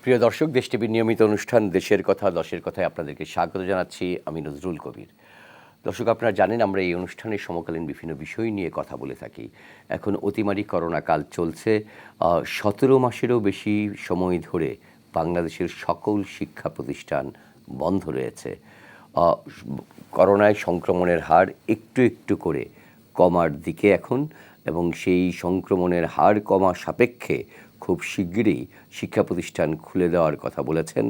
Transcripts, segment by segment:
প্রিয় দর্শক, দেশ টিভির নিয়মিত অনুষ্ঠান দেশের কথা দশের কথায় আপনাদেরকে স্বাগত জানাচ্ছি। আমি নজরুল কবির। দর্শক, আপনারা জানেন আমরা এই অনুষ্ঠানে সমকালীন বিভিন্ন বিষয় নিয়ে কথা বলে থাকি। এখন অতিমারি করোনা কাল চলছে। 17 মাসেরও বেশি সময় ধরে বাংলাদেশের সকল শিক্ষা প্রতিষ্ঠান বন্ধ রয়েছে। করোনায় সংক্রমণের হার একটু একটু করে কমার দিকে এখন, এবং সেই সংক্রমণের হার কমা সাপেক্ষে খুব শিগগিরই শিক্ষা প্রতিষ্ঠান খুলে দেওয়ার কথা বলেছেন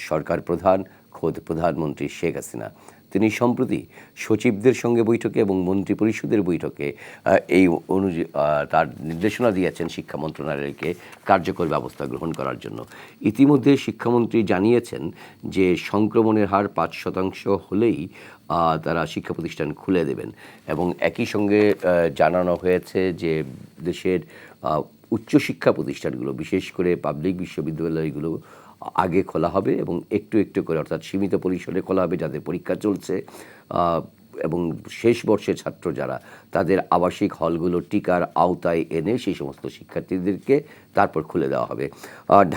সরকার প্রধান খোদ প্রধানমন্ত্রী শেখ হাসিনা। তিনি সম্প্রতি সচিবদের সঙ্গে বৈঠকে এবং মন্ত্রিপরিষদের বৈঠকে এই তার নির্দেশনা দিয়েছেন শিক্ষা মন্ত্রণালয়কে কার্যকর ব্যবস্থা গ্রহণ করার জন্য। ইতিমধ্যে শিক্ষামন্ত্রী জানিয়েছেন যে সংক্রমণের হার 5% হলেই তারা শিক্ষা প্রতিষ্ঠান খুলে দেবেন, এবং একই সঙ্গে জানানো হয়েছে যে দেশের উচ্চশিক্ষা প্রতিষ্ঠানগুলো, বিশেষ করে পাবলিক বিশ্ববিদ্যালয়গুলো আগে খোলা হবে এবং একটু একটু করে, অর্থাৎ সীমিত পরিসরে খোলা হবে যাদের পরীক্ষা চলছে, এবং শেষ বর্ষের ছাত্র যারা, তাদের আবাসিক হলগুলো টিকার আওতায় এনে সেই সমস্ত শিক্ষার্থীদেরকে তারপর খুলে দেওয়া হবে।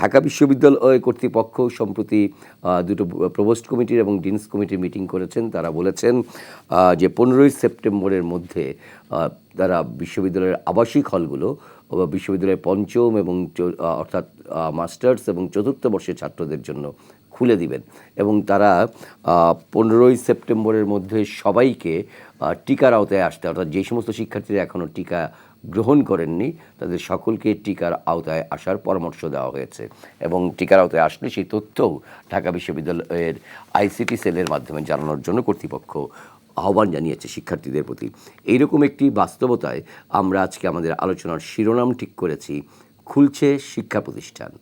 ঢাকা বিশ্ববিদ্যালয় কর্তৃপক্ষ সম্প্রতি দুটো প্রভোস্ট কমিটির এবং ডিনস কমিটির মিটিং করেছেন। তারা বলেছেন যে 15ই সেপ্টেম্বরের মধ্যে তারা বিশ্ববিদ্যালয়ের আবাসিক হলগুলো বিশ্ববিদ্যালয়ের পঞ্চম এবং অর্থাৎ মাস্টার্স এবং চতুর্থ বর্ষের ছাত্রদের জন্য খুলে দিবেন, এবং তারা 15ই সেপ্টেম্বরের মধ্যে সবাইকে টিকার আওতায় আসতে, অর্থাৎ যে সমস্ত শিক্ষার্থীরা এখনও টিকা গ্রহণ করেননি তাদের সকলকে টিকার আওতায় আসার পরামর্শ দেওয়া হয়েছে, এবং টিকার আওতায় আসলে সেই তথ্যও ঢাকা বিশ্ববিদ্যালয়ের আইসিটি সেলের মাধ্যমে জানানোর জন্য কর্তৃপক্ষ আহ্বান জানিয়েছে শিক্ষার্থীদের প্রতি। এইরকম একটি বাস্তবতায় আমরা আজকে আমাদের আলোচনার শিরোনাম ঠিক করেছি, খুলছে শিক্ষা প্রতিষ্ঠান।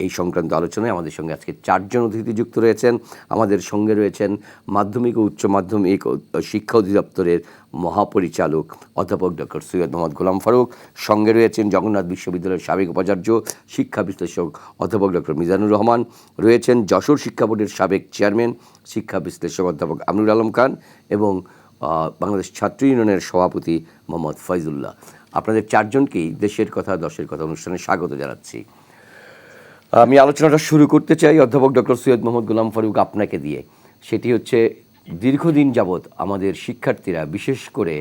এই সংক্রান্ত আলোচনায় আমাদের সঙ্গে আজকে 4 জন অতিথি যুক্ত রয়েছেন। আমাদের সঙ্গে রয়েছেন মাধ্যমিক ও উচ্চ মাধ্যমিক শিক্ষা অধিদপ্তরের মহাপরিচালক অধ্যাপক ডক্টর সৈয়দ মোহাম্মদ গোলাম ফারুক। সঙ্গে রয়েছেন জগন্নাথ বিশ্ববিদ্যালয়ের সাবেক উপাচার্য শিক্ষা বিশ্লেষক অধ্যাপক ডক্টর মিজানুর রহমান। রয়েছেন যশোর শিক্ষা বোর্ডের সাবেক চেয়ারম্যান শিক্ষা বিশ্লেষক অধ্যাপক আমিনুল আলম খান, এবং বাংলাদেশ ছাত্র ইউনিয়নের সভাপতি মোহাম্মদ ফয়জুল্লাহ। আপনাদের 4 জনকেই দেশের কথা দশের কথা অনুষ্ঠানে স্বাগত জানাচ্ছি। আমি আলোচনাটা শুরু করতে চাই অধ্যাপক ডক্টর সৈয়দ মোহাম্মদ গোলাম ফারুক আপনাকে দিয়ে। সেটি হচ্ছে, দীর্ঘদিন যাবৎ আমাদের শিক্ষার্থীরা, বিশেষ করে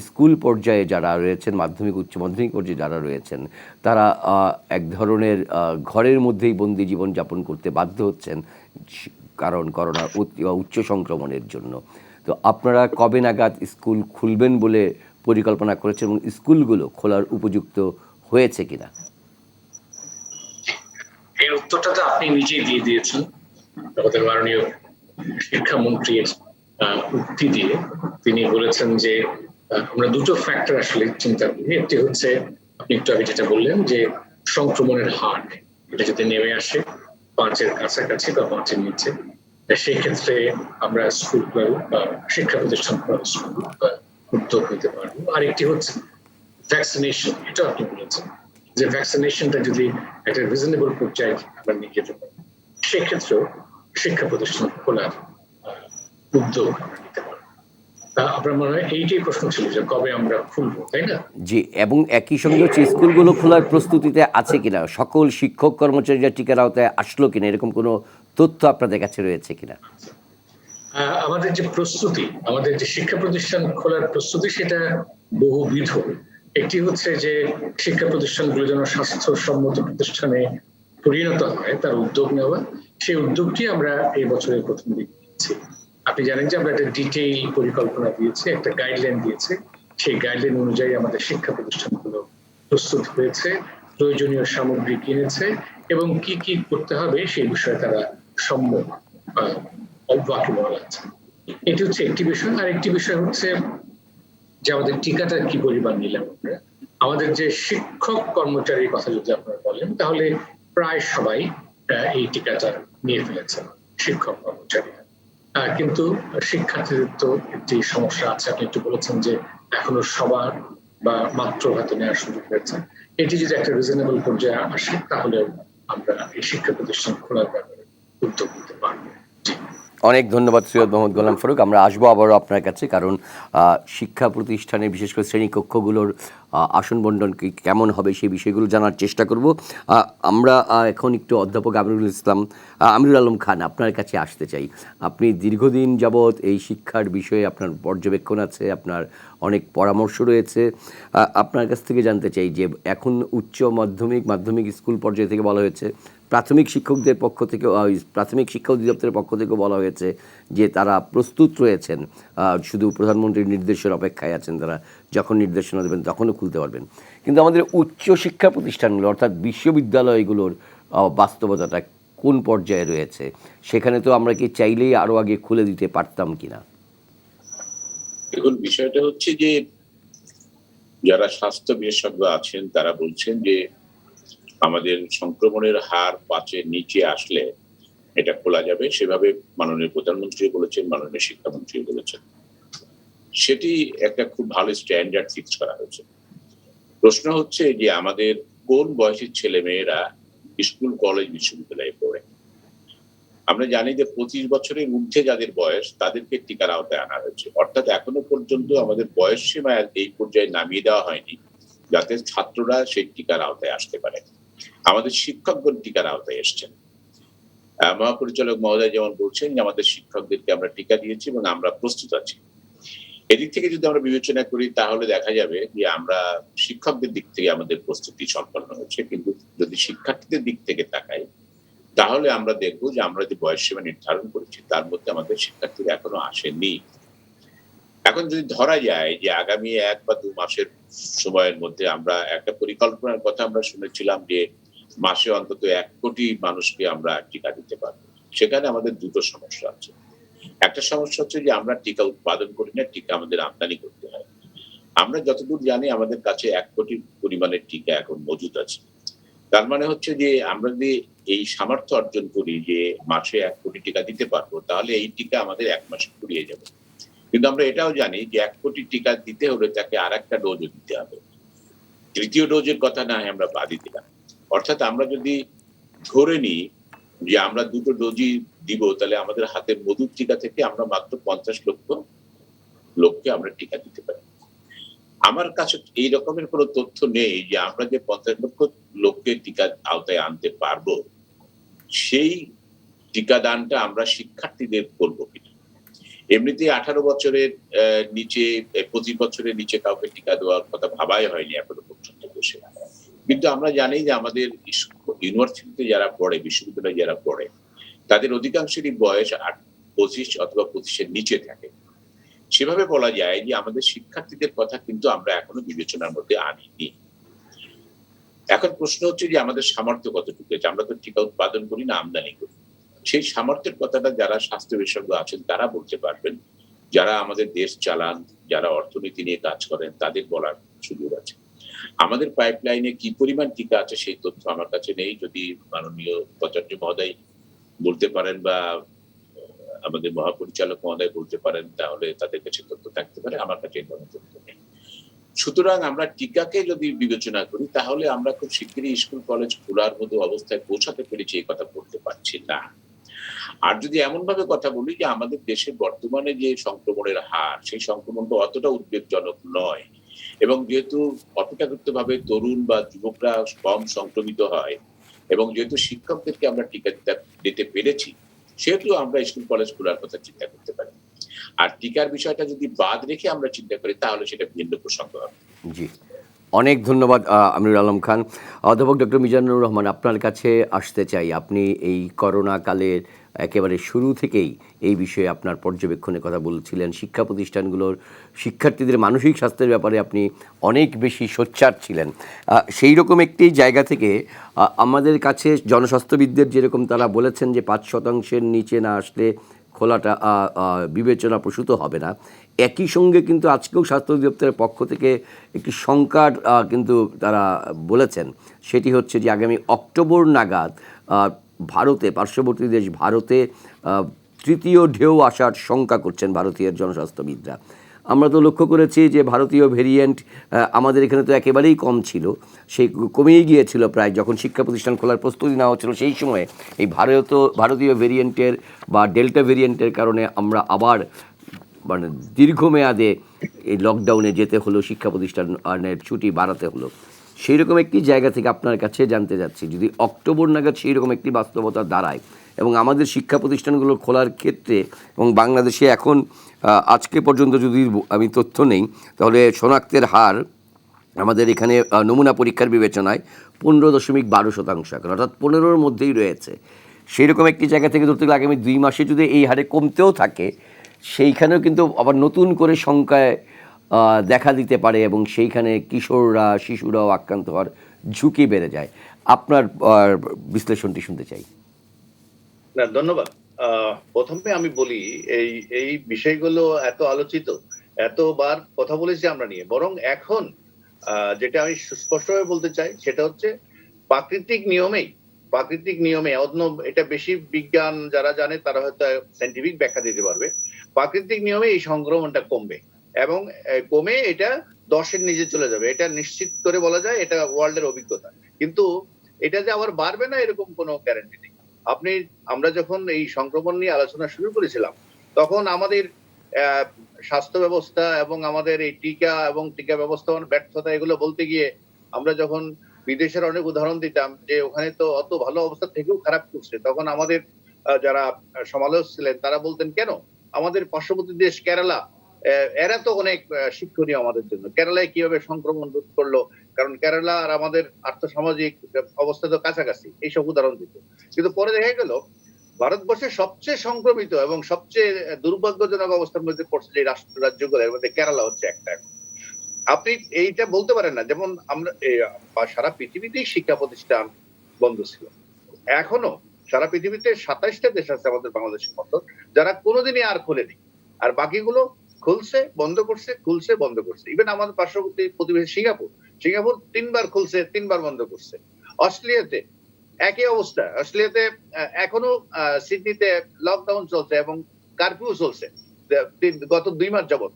স্কুল পর্যায়ে যারা রয়েছেন, মাধ্যমিক উচ্চ মাধ্যমিক পর্যায়ে যারা রয়েছেন, তারা এক ধরনের ঘরের মধ্যেই বন্দি জীবন যাপন করতে বাধ্য হচ্ছেন, কারণ করোনার উচ্চ সংক্রমণের জন্য। তো আপনারা কবে নাগাদ স্কুল খুলবেন বলে পরিকল্পনা করেছেন, এবং স্কুলগুলো খোলার উপযুক্ত হয়েছে কিনা? এর উত্তরটা তো আপনি নিজেই দিয়ে দিয়েছেন। আমাদের মাননীয় শিক্ষামন্ত্রীর উক্তি দিয়ে তিনি বলেছেন যে আমরা দুটো ফ্যাক্টর আসলে চিন্তা করি। একটি হচ্ছে আপনি একটু আগে যেটা বললেন যে সংক্রমণের হার, এটা যদি নেমে আসে 5-এর কাছাকাছি বা 5-এর নিচে, সেই ক্ষেত্রে আমরা স্কুল বা শিক্ষা প্রতিষ্ঠান উদ্যোগ নিতে পারবো। আরেকটি হচ্ছে ভ্যাকসিনেশন, এটা আপনি বলেছেন যে ভ্যাকসিনেশনটা যদি একটা রিজনেবল পর্যায়ে আমরা নিয়ে যেতে পারি, সেক্ষেত্রেও শিক্ষা প্রতিষ্ঠান খোলার উদ্যোগ নিতে পারবো। আপনার মনে হয় এইটাই প্রশ্ন ছিল যে কবে আমরা খুলবো, তাই না? জি, এবং একই সঙ্গে হচ্ছে স্কুলগুলো খোলার প্রস্তুতিতে আছে কিনা, সকল শিক্ষক কর্মচারীরা টিকার আওতায় আসলো কিনা, এরকম কোনো তথ্য আপনাদের কাছে রয়েছে কিনা? আমাদের যে প্রস্তুতি, আমাদের যে শিক্ষা প্রতিষ্ঠান খোলার প্রস্তুতি, সেটা বহুবিধ। একটি হচ্ছে যে শিক্ষা প্রতিষ্ঠানগুলো যেন স্বাস্থ্যসম্মত প্রতিষ্ঠানে পরিণত হয় তার উদ্যোগ নেওয়া। সেই উদ্যোগটি আমরা এই বছরের প্রথম দিকে নিয়েছি। আপনি জানেন যে আমরা একটা ডিটেইল পরিকল্পনা দিয়েছি, একটা গাইডলাইন দিয়েছি। সেই গাইডলাইন অনুযায়ী আমাদের শিক্ষা প্রতিষ্ঠানগুলো প্রস্তুত হয়েছে, প্রয়োজনীয় সামগ্রী কিনেছে, এবং কি কি করতে হবে সেই বিষয়ে তারা সম্মত ওয়াকিবহাল আছে। এটি হচ্ছে একটি বিষয়। আর একটি বিষয় হচ্ছে যে আমাদের টিকাটা কি পরিমাণ নিলাম আমরা। আমাদের যে শিক্ষক কর্মচারীর কথা যদি আপনারা বলেন, তাহলে প্রায় সবাই এই টিকাটা নিয়ে ফেলেছেন, শিক্ষক কর্মচারীরা। কিন্তু শিক্ষার্থীদের তো একটি সমস্যা আছে। আপনি একটু বলেছেন যে এখনো সবার বা মাত্র হয়তো নেওয়ার সুযোগ হয়েছে। এটি যদি একটা রিজনেবল পর্যায়ে আসে, তাহলে আমরা এই শিক্ষা প্রতিষ্ঠান খোলার ব্যাপারে উদ্যোগ নিতে পারবো। অনেক ধন্যবাদ সৈয়দ মোহাম্মদ গোলাম ফারুক। আমরা আসবো আবারও আপনার কাছে, কারণ শিক্ষা প্রতিষ্ঠানে বিশেষ করে শ্রেণীকক্ষগুলোর আসন বন্টন কেমন হবে সেই বিষয়গুলো জানার চেষ্টা করব। আমরা এখন একটু অধ্যাপক আমিরুল আলম খান আপনার কাছে আসতে চাই। আপনি দীর্ঘদিন যাবৎ এই শিক্ষার বিষয়ে আপনার পর্যবেক্ষণ আছে, আপনার অনেক পরামর্শ রয়েছে। আপনার কাছ থেকে জানতে চাই যে এখন উচ্চ মাধ্যমিক স্কুল পর্যায় থেকে বলা হয়েছে, প্রাথমিক শিক্ষকদের পক্ষ থেকে প্রাথমিক শিক্ষা অধিদপ্তরের পক্ষ থেকে বলা হয়েছে যে তারা প্রস্তুত রয়েছেন, শুধু প্রধানমন্ত্রীর নির্দেশের অপেক্ষায় আছেন, তারা যখন নির্দেশনা দেবেন তখনও খুলতে পারবেন। কিন্তু আমাদের উচ্চ শিক্ষা প্রতিষ্ঠানগুলো অর্থাৎ বিশ্ববিদ্যালয়গুলোর বাস্তবতাটা কোন পর্যায়ে রয়েছে? সেখানে তো আমরা কি চাইলেই আরও আগে খুলে দিতে পারতাম কিনা? দেখুন, বিষয়টা হচ্ছে যে যারা স্বাস্থ্য বিশেষজ্ঞ আছেন তারা বলছেন যে আমাদের সংক্রমণের হার 5-এর নিচে আসলে এটা খোলা যাবে। সেভাবে মাননীয় প্রধানমন্ত্রী বলেছেন, মাননীয় শিক্ষামন্ত্রী বলেছেন। সেটি একটা খুব ভালো স্ট্যান্ডার্ড ফিক্স করা হয়েছে। প্রশ্ন হচ্ছে যে আমাদের কোন বয়সের ছেলে মেয়েরা স্কুল, কলেজ, বিশ্ববিদ্যালয়ে পড়ে। আমরা জানি যে 25 বছরের ঊর্ধ্বে যাদের বয়স তাদেরকে টিকার আওতায় আনা হয়েছে। অর্থাৎ এখনো পর্যন্ত আমাদের বয়স সীমা এই পর্যায়ে নামিয়ে দেওয়া হয়নি যাতে ছাত্ররা সেই টিকার আওতায় আসতে পারে। আমাদের শিক্ষকগণ টিকার আওতায় এসছেন। মহাপরিচালক মহোদয় যেমন বলছেন যে আমাদের শিক্ষকদেরকে আমরা টিকা দিয়েছি এবং আমরা প্রস্তুত আছি। এদিক থেকে যদি আমরা বিবেচনা করি তাহলে দেখা যাবে যে আমরা শিক্ষকদের দিক থেকে আমাদের প্রস্তুতি সম্পন্ন হচ্ছে, কিন্তু যদি শিক্ষার্থীদের দিক থেকে তাকাই তাহলে আমরা দেখবো যে আমরা যে বয়স সীমা নির্ধারণ করেছি তার মধ্যে আমাদের শিক্ষার্থীরা এখনো আসেননি। এখন যদি ধরা যায় যে আগামী 1 বা 2 মাসের সময়ের মধ্যে আমরা একটা পরিকল্পনার কথা আমরা শুনেছিলাম যে মাসে অন্তত 1 কোটি মানুষকে আমরা টিকা দিতে পারবো। সেখানে আমাদের দুটো সমস্যা আছে। একটা সমস্যা হচ্ছে যে আমরা টিকা উৎপাদন করি না, টিকা আমাদের আমদানি করতে হয়। আমরা যতদূর জানি আমাদের কাছে 1 কোটি পরিমাণের টিকা এখন মজুদ আছে। তার মানে হচ্ছে যে আমরা যদি এই সামর্থ্য অর্জন করি যে মাসে 1 কোটি টিকা দিতে পারবো, তাহলে এই টিকা আমাদের 1 মাসে ফুরিয়ে যাবে। কিন্তু আমরা এটাও জানি যে 1 কোটি টিকা দিতে হলে তাকে আরেকটা ডোজও দিতে হবে। তৃতীয় ডোজের কথা না হয় আমরা বাদই দিলাম। অর্থাৎ আমরা যদি ধরে নিই যে আমরা 2টো ডোজই দিব, তাহলে আমাদের হাতের মজুদ টিকা থেকে আমরা মাত্র 50 লক্ষ লোককে আমরা টিকা দিতে পারি। আমার কাছে এই রকমের কোনো তথ্য নেই যে আমরা যে 50 লক্ষ লোককে টিকা আওতায় আনতে পারবো সেই টিকাদানটা আমরা শিক্ষার্থীদের করবো কিনা। এমনিতেই 18 বছরের নিচে 25 বছরের নিচে কাউকে টিকা দেওয়ার কথা ভাবাই হয়নি এখনো পর্যন্ত দেশে। কিন্তু আমরা জানি যে আমাদের ইউনিভার্সিটিতে যারা পড়ে, বিশ্ববিদ্যালয়ে যারা পড়ে, তাদের অধিকাংশেরই বয়স 25 অথবা 25-এর নিচে থাকে। সেভাবে বলা যায় যে আমাদের শিক্ষার্থীদের কথা কিন্তু আমরা এখনো বিবেচনার মধ্যে আনিনি। এখন প্রশ্ন হচ্ছে যে আমাদের সামর্থ্য কতটুকু আছে। আমরা তো টিকা উৎপাদন করি না, আমদানি করি। সেই সামর্থ্যের কথাটা যারা স্বাস্থ্য বিশেষজ্ঞ আছেন তারা বলতে পারবেন। যারা আমাদের দেশ চালান, যারা অর্থনীতি নিয়ে কাজ করেন তাদের বলার সুযোগ আছে। আমাদের পাইপলাইনে কি পরিমাণ টিকা আছে সেই তথ্য আমার কাছে নেই। যদি মাননীয় উপাচার্য মহোদয় বলতে পারেন বা আমাদের মহাপরিচালক মহোদয় বলতে পারেন তাহলে তাদের কাছে তথ্য থাকতে পারে। আমার কাছে এই ধরনের তথ্য নেই। সুতরাং আমরা টিকাকে যদি বিবেচনা করি তাহলে আমরা খুব শিগগিরই স্কুল কলেজ খোলার মতো অবস্থায় পৌঁছাতে পেরেছি এই কথা বলতে পারছি না। আর যদি এমন ভাবে কথা বলি যে আমাদের দেশে বর্তমানে যে সংক্রমণের হার, সেই সংক্রমণটা অতটা উদ্বেগজনক নয় এবং যেহেতু অপেক্ষাকৃত ভাবে তরুণ বা যুবকরা কম সংক্রমিত হয় এবং যেহেতু শিক্ষকদেরকে আমরা টিকা দিতে পেরেছি, সেহেতু আমরা স্কুল কলেজ খোলার কথা চিন্তা করতে পারি। আর টিকার বিষয়টা যদি বাদ রেখে আমরা চিন্তা করি তাহলে সেটা ভিন্ন প্রসঙ্গ হবে। জি, অনেক ধন্যবাদ আমিরুল আলম খান। অধ্যাপক ডক্টর মিজানুর রহমান, আপনার কাছে আসতে চাই। আপনি এই করোনা কালের একেবারে শুরু থেকেই এই বিষয়ে আপনার পর্যবেক্ষণের কথা বলছিলেন। শিক্ষা প্রতিষ্ঠানগুলোর শিক্ষার্থীদের মানসিক স্বাস্থ্যের ব্যাপারে আপনি অনেক বেশি সোচ্চার ছিলেন। সেই রকম একটি জায়গা থেকে আমাদের কাছে জনস্বাস্থ্যবিদদের যেরকম তারা বলেছেন যে 5% নিচে না আসলে খোলাটা বিবেচনাপ্রসূত হবে না, একই সঙ্গে কিন্তু আজকেও স্বাস্থ্য অধিদপ্তরের পক্ষ থেকে একটি শঙ্কার কিন্তু তারা বলেছেন। সেটি হচ্ছে যে আগামী অক্টোবর নাগাদ ভারতে, পার্শ্ববর্তী দেশ ভারতে তৃতীয় ঢেউ আসার শঙ্কা করছেন ভারতীয় জনস্বাস্থ্যবিদরা। আমরা তো লক্ষ্য করেছি যে ভারতীয় ভেরিয়েন্ট আমাদের এখানে তো একেবারেই কম ছিল, সেই কমেই গিয়েছিল প্রায় যখন শিক্ষা প্রতিষ্ঠান খোলার প্রস্তুতি নেওয়া হচ্ছিল সেই সময়ে। এই ভারতীয় ভেরিয়েন্টের বা ডেল্টা ভেরিয়েন্টের কারণে আমরা আবার মানে দীর্ঘমেয়াদে এই লকডাউনে যেতে হলো, শিক্ষা প্রতিষ্ঠানের ছুটি বাড়াতে হলো। সেই রকম একটি জায়গা থেকে আপনার কাছে জানতে যাচ্ছি, যদি অক্টোবর নাগাদ সেই রকম একটি বাস্তবতা দাঁড়ায় এবং আমাদের শিক্ষা প্রতিষ্ঠানগুলো খোলার ক্ষেত্রে এবং বাংলাদেশে এখন আজকে পর্যন্ত যদি আমি তথ্য নেই, তাহলে শনাক্তের হার আমাদের এখানে নমুনা পরীক্ষার বিবেচনায় 15.12% এখন, অর্থাৎ 15-র মধ্যেই রয়েছে। সেই রকম একটি জায়গা থেকে ধরতে গেলে আগামী 2 মাসে যদি এই হারে কমতেও থাকে, সেইখানেও কিন্তু আবার নতুন করে সংখ্যায় দেখা দিতে পারে এবং সেইখানে কিশোররা শিশুরাও আক্রান্ত হওয়ার ঝুঁকি বেড়ে যায়। আপনার বিশ্লেষণটি শুনতে চাই। না, ধন্যবাদ। প্রথমে আমি বলি, এই এই বিষয়গুলো এত আলোচিত, এতবার কথা বলেছি আমরা নিয়ে, বরং এখন যেটা আমি সুস্পষ্টভাবে বলতে চাই সেটা হচ্ছে প্রাকৃতিক নিয়মে অন্য, এটা বেশি বিজ্ঞান যারা জানে তারা হয়তো সায়েন্টিফিক ব্যাখ্যা দিতে পারবে। প্রাকৃতিক নিয়মে এই সংক্রমণটা কমবে এবং কমে এটা 10-এর নিচে চলে যাবে, এটা নিশ্চিত করে বলা যায়, এটা ওয়ার্ল্ডের অভিজ্ঞতা। কিন্তু এটা যে আবার বাড়বে না এরকম কোনো গ্যারান্টি নেই। আমরা যখন এই সংক্রমণ নিয়ে আলোচনা শুরু করেছিলাম তখন আমাদের স্বাস্থ্য ব্যবস্থা এবং আমাদের এই টিকা এবং টিকা ব্যবস্থাপনার ব্যর্থতা এগুলো বলতে গিয়ে আমরা যখন বিদেশের অনেক উদাহরণ দিতাম যে ওখানে তো অত ভালো অবস্থা থেকেও খারাপ করছে, তখন আমাদের যারা সমালোচক ছিলেন তারা বলতেন কেন আমাদের পার্শ্ববর্তী দেশ কেরালা, এরা তো অনেক শিক্ষণীয় আমাদের জন্য, কেরালায় কিভাবে সংক্রমণ রোধ করলো, কারণ কেরালা আর আমাদের আর্থসামাজিক অবস্থা তো কাছাকাছি, এইসব উদাহরণ দিত। কিন্তু পরে দেখা গেল ভারতবর্ষের সবচেয়ে সংক্রমিত এবং সবচেয়ে দুর্ভাগ্যজনক অবস্থার মধ্যে পড়ছে যে রাজ্যগুলোর মধ্যে কেরালা হচ্ছে একটা। আপনি এইটা বলতে পারেন না, যেমন আমরা সারা পৃথিবীতেই শিক্ষা প্রতিষ্ঠান বন্ধ ছিল, এখনো সারা পৃথিবীতে 27টা দেশ আছে আমাদের বাংলাদেশের মতো যারা কোনোদিনই আর খোলেনি, আর বাকিগুলো খুলছে বন্ধ করছে, খুলছে বন্ধ করছে। ইভেন আমাদের পার্শ্ববর্তী প্রতিবেশী সিঙ্গাপুর 3বার খুলছে, 3বার বন্ধ করছে। অস্ট্রেলিয়াতে একই অবস্থা, অস্ট্রেলিয়াতে এখনো সিডনিতে লকডাউন চলছে এবং কারফিউ চলছে গত 2 মাস যাবত।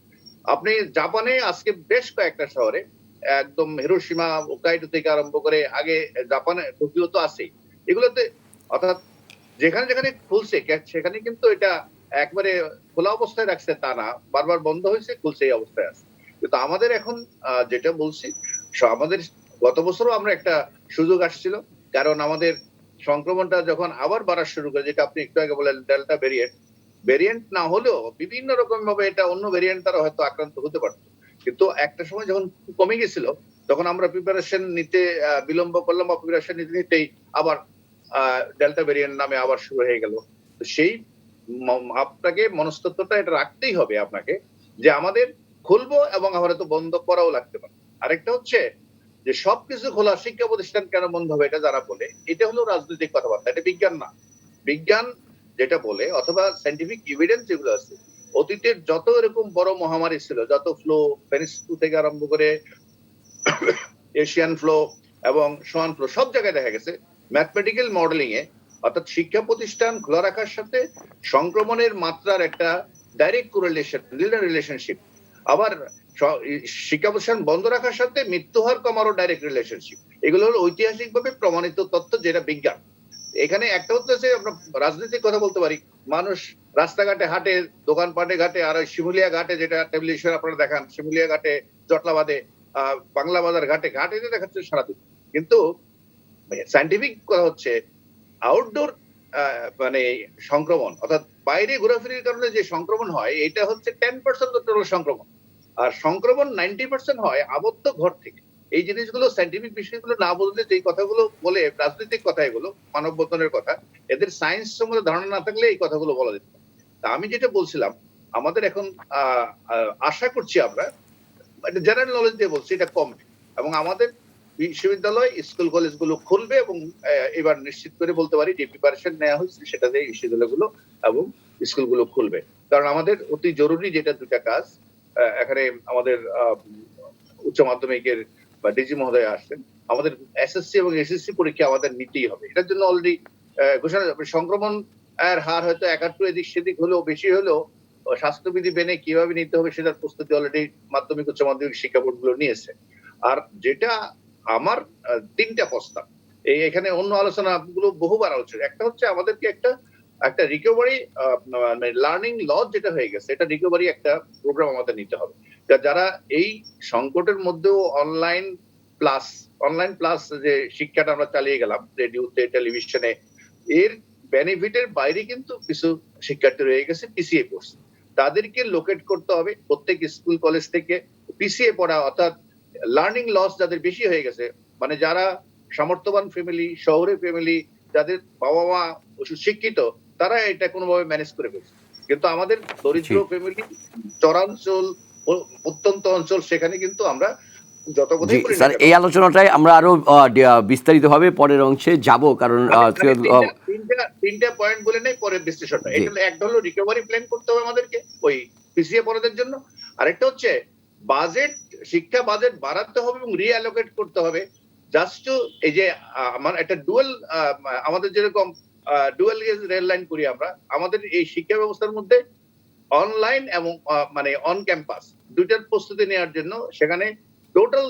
আপনি জাপানে আজকে বেশ কয়েকটা শহরে একদম হিরোশিমা হোক্কাইডো থেকে আরম্ভ করে, আগে জাপানে টোকিও তো আছেই, এগুলোতে অর্থাৎ যেখানে যেখানে খুলছে সেখানে কিন্তু এটা একবারে খোলা অবস্থায় রাখছে তা না, বারবার বন্ধ হয়েছে খুলছে, এই অবস্থায় আছে। কিন্তু আমাদের এখন যেটা বলছি, আমাদের গত বছরও আমরা একটা সুযোগ আসছিল, কারণ আমাদের সংক্রমণটা যখন আবার বাড়া শুরু করে, যেটা আপনি একটু আগে বললেন ডেল্টা ভেরিয়েন্ট না হলেও বিভিন্ন রকম ভাবে এটা অন্য ভেরিয়েন্ট দ্বারা হয়তো আক্রান্ত হতে পারত, কিন্তু একটা সময় যখন কমে গেছিল তখন আমরা প্রিপারেশন নিতে বিলম্ব করলাম, বা প্রিপারেশন নিতেই আবার ডেল্টা ভেরিয়েন্ট নামে আবার শুরু হয়ে গেল। তো সেই আপনাকে মনস্তত্ত্বটা এটা রাখতেই হবে আপনাকে, যে আমাদের খুলবো এবং আবার তো বন্ধ করাও লাগতে পারে। আরেকটা হচ্ছে যে সবকিছু খোলা, শিক্ষা প্রতিষ্ঠান কেন বন্ধ হবে এটা যারা বলে, এটা হলো রাজনৈতিক কথাবার্তা, এটা বিজ্ঞান না। বিজ্ঞান যেটা বলে অথবা সায়েন্টিফিক এভিডেন্স যেগুলো আছে, অতীতের যত এরকম বড় মহামারী ছিল, যত ফ্লু, স্প্যানিশ ফ্লু থেকে আরম্ভ করে এশিয়ান ফ্লু এবং সোয়ান ফ্লু, সব জায়গায় দেখা গেছে ম্যাথমেটিক্যাল মডেলিং এ, অর্থাৎ শিক্ষা প্রতিষ্ঠান খোলা রাখার সাথে সংক্রমণের মাত্রার একটা ডাইরেক্ট কোরিলেশন, লিনিয়ার রিলেশনশিপ, আবার শিক্ষা প্রতিষ্ঠান বন্ধ রাখার সাথে মৃত্যু হার কমারও ডাইরেক্ট রিলেশনশিপ। এগুলো হলো ঐতিহাসিকভাবে প্রমাণিত তথ্য, যেটা বিজ্ঞান। এখানে একটা হচ্ছে আমরা রাজনৈতিক কথা বলতে পারি, মানুষ রাস্তাঘাটে হাঁটে, দোকানপাটে ঘাটে, আর ওই শিমুলিয়া ঘাটে যেটা টেলিভিশনে আপনারা দেখান, শিমুলিয়া ঘাটে, জটলাবাদে, বাংলা বাজার ঘাটে ঘাটে দেখাচ্ছে সারাদিন। কিন্তু সায়েন্টিফিক কথা হচ্ছে আউটডোর মানে সংক্রমণ, অর্থাৎ বাইরে ঘোরাফেরির কারণে যে সংক্রমণ হয় এটা হচ্ছে 10% টোটাল সংক্রমণ, আর সংক্রমণ 90% হয় আবদ্ধ ঘর থেকে। এই জিনিসগুলো সায়েন্টিফিক বিষয়গুলো না বললে, যে কথাগুলো বলে রাজনৈতিক কথা, এগুলো মানববন্ধনের কথা, এদের সায়েন্স সম্বন্ধে ধারণা না থাকলে এই কথাগুলো বলা যেত। তা আমি যেটা বলছিলাম, আমাদের এখন আশা করছি, আমরা জেনারেল নলেজ দিয়ে বলছি, এটা কমবে এবং আমাদের বিশ্ববিদ্যালয়, স্কুল, কলেজগুলো খুলবে এবং এবার নিশ্চিত করে বলতে পারি যে প্রিপারেশন নেওয়া হয়েছে সেটাতে বিশ্ববিদ্যালয়গুলো এবং স্কুলগুলো খুলবে। কারণ আমাদের অতি জরুরি যেটা দুটা কাজ, এখানে আমাদের উচ্চ মাধ্যমিকের বা ডিজি মহোদয় আসছেন, আমাদের এসএসসি এবং এসএসসি পরীক্ষা আমাদের নিতেই হবে। এটার জন্য অলরেডি ঘোষণা, সংক্রমণ এর হার হয়তো 1-2 এদিক সেদিক হলেও, বেশি হলেও স্বাস্থ্যবিধি মেনে কিভাবে নিতে হবে সেটার প্রস্তুতি অলরেডি মাধ্যমিক উচ্চ মাধ্যমিক শিক্ষা বোর্ড গুলো নিয়েছে। আর যেটা আমার তিনটা প্রস্তাব, এখানে অন্য আলোচনা গুলো বহুবার আলোচনা, একটা হচ্ছে আমাদেরকে একটা রিকভারি লার্নিং লস যেটা হয়ে গেছে, এটা রিকভারি একটা প্রোগ্রাম আমাদের নিতে হবে। যারা এই সংকটের মধ্যেও অনলাইন প্লাস যে শিক্ষাটা আমরা চালিয়ে গেলাম রেডিওতে টেলিভিশনে, এর বেনিফিটের বাইরে কিন্তু কিছু শিক্ষার্থী রয়ে গেছে পিছিয়ে পড়ছে। তাদেরকে লোকেট করতে হবে প্রত্যেক স্কুল কলেজ থেকে। পিছিয়ে পড়া অর্থাৎ লার্নিং লস যাদের বেশি হয়ে গেছে, মানে যারা সামর্থ্যবান ফ্যামিলি, শহরে ফ্যামিলি, যাদের বাবা মা শিক্ষিত, তারা এটা কোনোভাবে ম্যানেজ করে ফেলছে। কিন্তু আমাদের দরিদ্র ফ্যামিলি, চরাঞ্চল, প্রত্যন্ত অঞ্চল, সেখানে কিন্তু আমরা যত জি কথাই বলি না স্যার, কেন, এই আলোচনাটাই আমরা আরো বিস্তারিতভাবে পরের অংশে যাব, কারণ তিনটা পয়েন্ট বলে নেই পরে বিশ্লেষণটা। জি। এটা একটা হলো রিকভারি প্ল্যান করতে হবে আমাদেরকে ওই পিছিয়ে পড়াদের জন্য। আরেকটা হচ্ছে শিক্ষা বাজেট বাড়াতে হবে এবং রিঅ্যালোকেট করতে হবে জাস্ট টু, এই যে আমার একটা আমাদের যেরকম ডুয়াল গেজ রেল লাইন করি আমরা, আমাদের এই শিক্ষা ব্যবস্থার মধ্যে অনলাইন এবং মানে অন ক্যাম্পাস দুইটার প্রস্তুতি নেওয়ার জন্য সেখানে টোটাল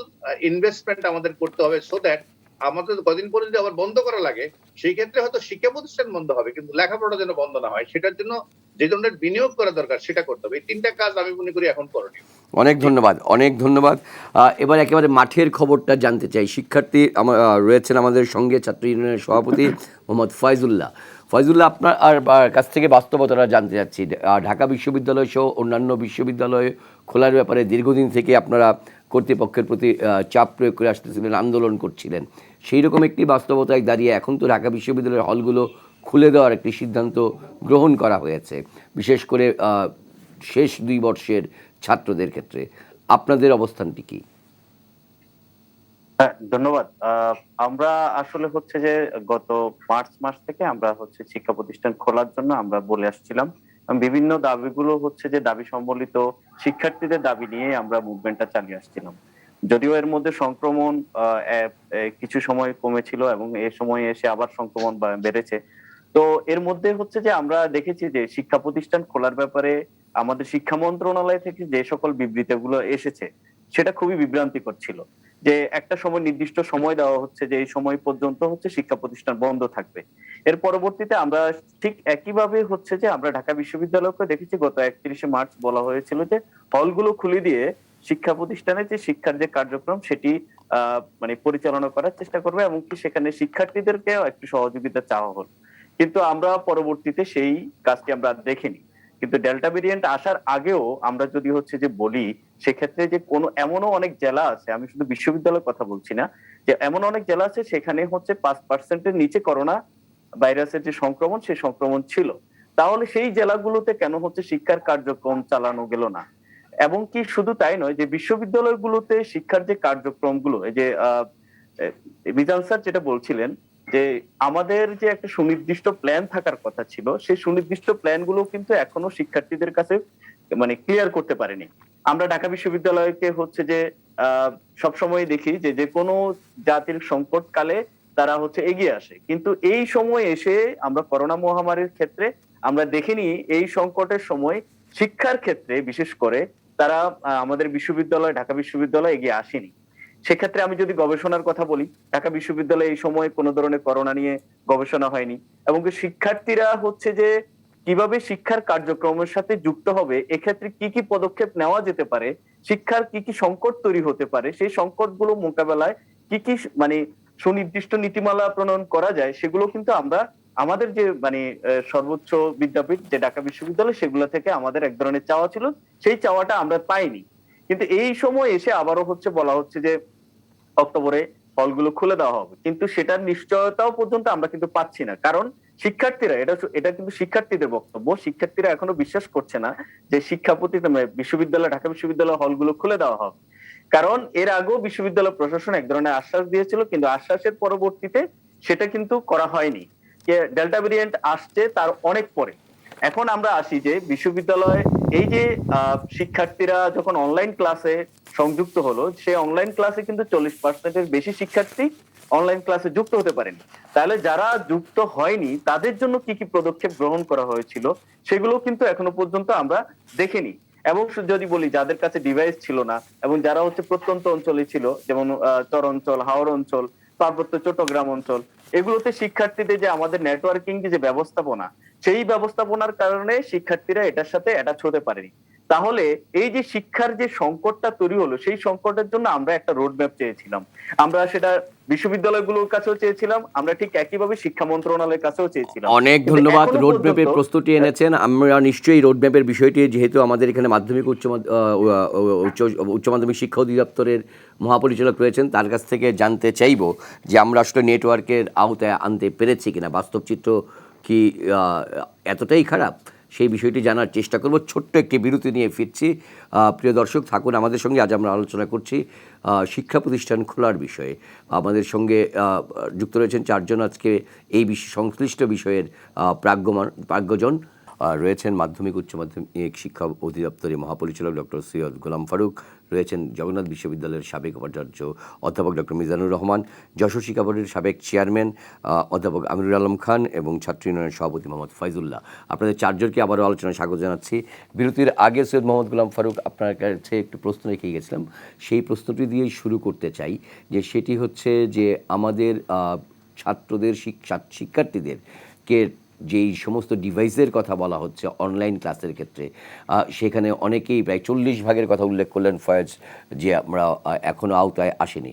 ইনভেস্টমেন্ট আমাদের করতে হবে, সো দ্যাট আমাদের কদিন পরে যদি আবার বন্ধ করা লাগে, সেই ক্ষেত্রে হয়তো শিক্ষা প্রতিষ্ঠান বন্ধ হবে কিন্তু লেখাপড়া যেন বন্ধ না হয়, সেটার জন্য যে ধরনের বিনিয়োগ করা দরকার সেটা করতে হবে। এই তিনটা কাজ আমি মনে করি এখন করণীয়। অনেক ধন্যবাদ, অনেক ধন্যবাদ। এবার একেবারে মাঠের খবরটা জানতে চাই। শিক্ষার্থী রয়েছেন আমাদের সঙ্গে, ছাত্র ইউনিয়নের সভাপতি মোহাম্মদ ফয়জুল্লাহ। ফয়জুল্লাহ, আপনার কাছ থেকে বাস্তবতাটা জানতে চাচ্ছি। ঢাকা বিশ্ববিদ্যালয় সহ অন্যান্য বিশ্ববিদ্যালয় খোলার ব্যাপারে দীর্ঘদিন থেকে আপনারা কর্তৃপক্ষের প্রতি চাপ প্রয়োগ করে আসতেছিলেন, আন্দোলন করছিলেন। সেই রকম একটি বাস্তবতায় দাঁড়িয়ে এখন তো ঢাকা বিশ্ববিদ্যালয়ের হলগুলো খুলে দেওয়ার একটি সিদ্ধান্ত গ্রহণ করা হয়েছে, বিশেষ করে শেষ 2 বর্ষের ছাত্রদের ক্ষেত্রে। আপনাদের অবস্থানটি কি? ধন্যবাদ। আমরা আসলে হচ্ছে যে গত মার্চ মাস থেকে আমরা হচ্ছে শিক্ষা প্রতিষ্ঠান খোলার জন্য আমরা বলে আসছিলাম। বিভিন্ন দাবিগুলো হচ্ছে যে দাবি সম্বলিত শিক্ষার্থীদের দাবি নিয়ে আমরা মুভমেন্টটা চালিয়ে আসছিলাম। যদিও এর মধ্যে সংক্রমণ কিছু সময় কমেছিল এবং এ সময় এসে আবার সংক্রমণ বেড়েছে। তো এর মধ্যে হচ্ছে যে আমরা দেখেছি যে শিক্ষা প্রতিষ্ঠান খোলার ব্যাপারে আমাদের শিক্ষা মন্ত্রণালয় থেকে যে সকল বিবৃতিগুলো এসেছে সেটা খুবই বিভ্রান্তিকর ছিল। যে একটা সময় নির্দিষ্ট সময় দেওয়া হচ্ছে যে এই সময় পর্যন্ত হচ্ছে শিক্ষা প্রতিষ্ঠান বন্ধ থাকবে। এর পরবর্তীতে আমরা ঠিক একইভাবে হচ্ছে যে আমরা ঢাকা বিশ্ববিদ্যালয়কে দেখেছি গত 31শে মার্চ বলা হয়েছিল যে হলগুলো খুলে দিয়ে শিক্ষা প্রতিষ্ঠানের যে শিক্ষার যে কার্যক্রম সেটি মানে পরিচালনা করার চেষ্টা করবে এবং কি সেখানে শিক্ষার্থীদেরকেও একটু সহযোগিতা চাওয়া হলো। কিন্তু আমরা পরবর্তীতে সেই কাজটি আমরা দেখিনি। কিন্তু ডেল্টা ভেরিয়েন্ট আসার আগেও আমরা যদি হচ্ছে যে বলি, সেক্ষেত্রে যে কোনো এমনও অনেক জেলা আছে, আমি শুধু বিশ্ববিদ্যালয়ের কথা বলছি না, যে এমন অনেক জেলা আছে সেখানে হচ্ছে 5%-এর নিচে করোনা ভাইরাসের যে সংক্রমণ সেই সংক্রমণ ছিল। তাহলে সেই জেলাগুলোতে কেন হচ্ছে শিক্ষার কার্যক্রম চালানো গেল না? এবং কি শুধু তাই নয়, যে বিশ্ববিদ্যালয়গুলোতে শিক্ষার যে কার্যক্রমগুলো, এই যে মিজান স্যার যেটা বলছিলেন যে আমাদের যে একটা সুনির্দিষ্ট প্ল্যান থাকার কথা ছিল, সেই সুনির্দিষ্ট প্ল্যান গুলো কিন্তু এখনো শিক্ষার্থীদের কাছে মানে ক্লিয়ার করতে পারেনি। আমরা ঢাকা বিশ্ববিদ্যালয়কে হচ্ছে যে সবসময় দেখি যে যে কোনো জাতির সংকটকালে তারা হচ্ছে এগিয়ে আসে, কিন্তু এই সময় এসে আমরা করোনা মহামারীর ক্ষেত্রে আমরা দেখিনি এই সংকটের সময় শিক্ষার ক্ষেত্রে বিশেষ করে তারা আমাদের বিশ্ববিদ্যালয় ঢাকা বিশ্ববিদ্যালয় এগিয়ে আসেনি। সেক্ষেত্রে আমি যদি গবেষণার কথা বলি, ঢাকা বিশ্ববিদ্যালয়ে এই সময় কোনো ধরনের করোনা নিয়ে গবেষণা হয়নি এবং শিক্ষার্থীরা হচ্ছে যে কিভাবে শিক্ষার কার্যক্রমের সাথে যুক্ত হবে, এক্ষেত্রে কি কি পদক্ষেপ নেওয়া যেতে পারে, শিক্ষার কি কি সংকট তৈরি হতে পারে, সেই সংকটগুলো মোকাবেলায় কি কি মানে সুনির্দিষ্ট নীতিমালা প্রণয়ন করা যায়, সেগুলো কিন্তু আমরা আমাদের যে মানে সর্বোচ্চ বিদ্যাপীঠ যে ঢাকা বিশ্ববিদ্যালয়, সেগুলো থেকে আমাদের এক ধরনের চাওয়া ছিল, সেই চাওয়াটা আমরা পাইনি। কিন্তু এই সময় এসে আবারও হচ্ছে বলা হচ্ছে যে অক্টোবরে হলগুলো খুলে দেওয়া হবে, কিন্তু সেটার নিশ্চয়তাও পর্যন্ত আমরা কিন্তু পাচ্ছি না। কারণ শিক্ষার্থীরা এটা কিন্তু শিক্ষার্থীদের বক্তব্য, শিক্ষার্থীরা এখনো বিশ্বাস করছে না যে শিক্ষা প্রতিষ্ঠান বিশ্ববিদ্যালয় ঢাকা বিশ্ববিদ্যালয় হলগুলো খুলে দেওয়া হবে। কারণ এর আগেও বিশ্ববিদ্যালয় প্রশাসন এক ধরনের আশ্বাস দিয়েছিল, কিন্তু আশ্বাসের পরবর্তীতে সেটা কিন্তু করা হয়নি। ডেল্টা ভেরিয়েন্ট আসছে তার অনেক পরে। এখন আমরা আসি যে বিশ্ববিদ্যালয় এই যে শিক্ষার্থীরা যখন অনলাইন ক্লাসে সংযুক্ত হলো, সেই অনলাইন ক্লাসে কিন্তু 40%-এর বেশি শিক্ষার্থী অনলাইন ক্লাসে যুক্ত হতে পারেনি। তাহলে যারা যুক্ত হয়নি তাদের জন্য কি কি পদক্ষেপ গ্রহণ করা হয়েছিল সেগুলো কিন্তু এখনো পর্যন্ত আমরা দেখিনি। এবং যদি বলি যাদের কাছে ডিভাইস ছিল না এবং যারা হচ্ছে প্রত্যন্ত অঞ্চলে ছিল, যেমন চর অঞ্চল, হাওর অঞ্চল, পার্বত্য চট্টগ্রাম অঞ্চল, এগুলোতে শিক্ষার্থীদের যে আমাদের নেটওয়ার্কিং যে ব্যবস্থাপনা, সেই ব্যবস্থাপনার কারণে শিক্ষার্থীরা এটার সাথে অ্যাটাচ হতে পারেনি। তাহলে এই যে শিক্ষার যে সংকটটা তৈরি হলো, সেই সংকটের জন্য আমরা একটা রোডম্যাপ চেয়েছিলাম। আমরা সেটা বিশ্ববিদ্যালয়গুলোর কাছেও চেয়েছিলাম, আমরা ঠিক একইভাবে শিক্ষা মন্ত্রণালয়ের কাছেও চেয়েছিলাম। অনেক কিন্তু ধন্যবাদ। এখনো রোডম্যাপের পর্যন্ত প্রস্তুতি এনেছেন। আমরা নিশ্চয়ই রোডম্যাপের বিষয়টি, যেহেতু আমাদের এখানে মাধ্যমিক উচ্চ মাধ্যমিক শিক্ষা অধিদপ্তরের মহাপরিচালক রয়েছেন, তার কাছ থেকে জানতে চাইব যে আমরা আসলে নেটওয়ার্কের আওতায় আনতে পেরেছি কিনা, বাস্তব চিত্র কি এতটাই খারাপ, সেই বিষয়টি জানার চেষ্টা করব। ছোট্ট একটি বিরতি নিয়ে ফিরছি। প্রিয় দর্শক, থাকুন আমাদের সঙ্গে। আজ আমরা আলোচনা করছি শিক্ষা প্রতিষ্ঠান খোলার বিষয়ে। আমাদের সঙ্গে যুক্ত রয়েছেন চারজন আজকে এই সংশ্লিষ্ট বিষয়ের প্রাজ্ঞজন। রয়েছেন মাধ্যমিক উচ্চ মাধ্যমিক শিক্ষা অধিদপ্তরের মহাপরিচালক ডক্টর সৈয়দ গোলাম ফারুক, রয়েছেন জগন্নাথ বিশ্ববিদ্যালয়ের সাবেক উপাচার্য অধ্যাপক ডক্টর মিজানুর রহমান, যশোর শিক্ষা বোর্ডের সাবেক চেয়ারম্যান অধ্যাপক আমিরুল আলম খান এবং ছাত্র ইউনিয়নের সভাপতি মোহাম্মদ ফাইজুল্লাহ। আপনাদের চারজনকে আবারও আলোচনায় স্বাগত জানাচ্ছি। বিরতির আগে সৈয়দ মোহাম্মদ গোলাম ফারুক, আপনার কাছে একটু প্রশ্ন রেখে গেছিলাম, সেই প্রশ্নটি দিয়েই শুরু করতে চাই। যে সেটি হচ্ছে যে আমাদের ছাত্রদের শিক্ষার্থীদেরকে যেই সমস্ত ডিভাইসের কথা বলা হচ্ছে অনলাইন ক্লাসের ক্ষেত্রে, সেখানে অনেকেই প্রায় 40% কথা উল্লেখ করলেন ফয়েজ, যে আমরা এখনও আওতায় আসেনি।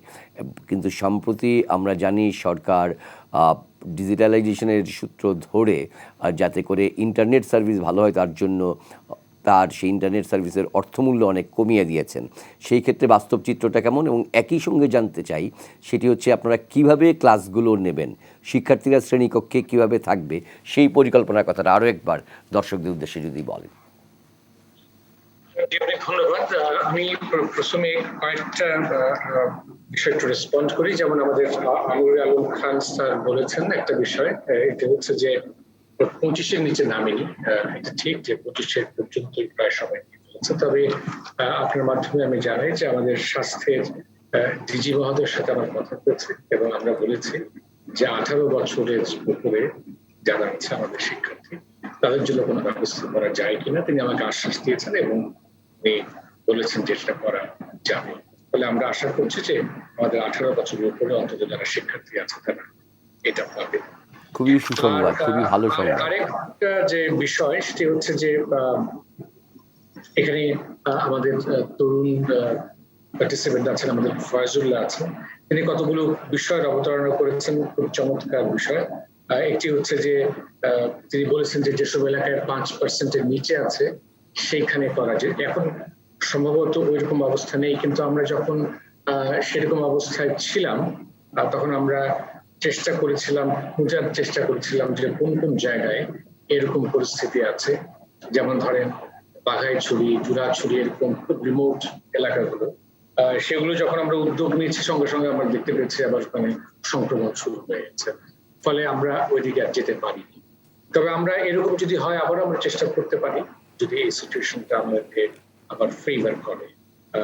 কিন্তু সম্প্রতি আমরা জানি সরকার ডিজিটালাইজেশনের সূত্র ধরে যাতে করে ইন্টারনেট সার্ভিস ভালো হয় তার জন্য তার সেই ইন্টারনেট সার্ভিসের অর্থমূল্য অনেক কমিয়ে দিয়েছেন। সেই ক্ষেত্রে বাস্তব চিত্রটা কেমন, এবং একই সঙ্গে জানতে চাই সেটি হচ্ছে আপনারা কিভাবে ক্লাসগুলো নেবেন, শিক্ষার্থীরা শ্রেণীকক্ষে কিভাবে থাকবে, সেই পরিকল্পনার কথাটা আরও একবার দর্শকদের উদ্দেশ্যে যদি বলেন। অনেক ধন্যবাদ। আমি প্রথমে কয়েকটা বিষয় একটু রেসপন্ড করি। যেমন আমাদের আমিরুল আলম খান স্যার বলেছেন একটা বিষয়, এটা হচ্ছে যে 25-এর নিচে নামেনি। এটা ঠিক যে 25-এর পর্যন্ত প্রায় সবাই চলছে। তবে আপনার মাধ্যমে আমি জানাই যে আমাদের স্বাস্থ্যের ডিজি মহোদয়ের সাথে আমার কথা হয়েছে এবং আমরা বলেছি যে 18 বছরের উপরে যারা আছে আমাদের শিক্ষার্থী, তাদের জন্য কোনো ব্যবস্থা করা যায় কিনা তিনি আমাকে আশ্বাস দিয়েছেন এবং উনি বলেছেন যে সেটা করা যাবে। ফলে আমরা আশা করছি যে আমাদের 18 বছরের উপরে অন্তত যারা শিক্ষার্থী আছে তারা এটা পাবে। খুবই সুসংবাদ, খুবই ভালো সংবাদ। আরেকটা যে বিষয় সেটি হচ্ছে যে এখানে আমাদের তরুণ পার্টিসিপেন্ট আছেন, আমাদের ফয়জুল্লাহ আছেন, তিনি কতগুলো বিষয়ের অবতারণা করেছেন, খুব চমৎকার বিষয়। একটি হচ্ছে যে তিনি বলেছেন যে যেসব এলাকায় 5%-এর নিচে আছে সেইখানে করা যায়। এখন সম্ভবত ওইরকম অবস্থা নেই, কিন্তু আমরা যখন সেরকম অবস্থায় ছিলাম তখন আমরা খোঁজার চেষ্টা করেছিলাম যে কোন কোন জায়গায় এরকম পরিস্থিতি আছে। যেমন ধরেন বাঘাইছড়ি, জুরাছড়ি, এরকম খুব রিমোট এলাকাগুলো, সেগুলো যখন আমরা উদ্যোগ নিয়েছি সঙ্গে সঙ্গে আমরা দেখতে পেয়েছি আবার ওখানে সংক্রমণ শুরু হয়ে গেছে। ফলে আমরা ওইদিকে আর যেতে পারিনি। তবে আমরা এরকম যদি হয় আবার আমরা চেষ্টা করতে পারি, যদি এই সিচুয়েশনটা আমাদেরকে আবার ফেভার করে,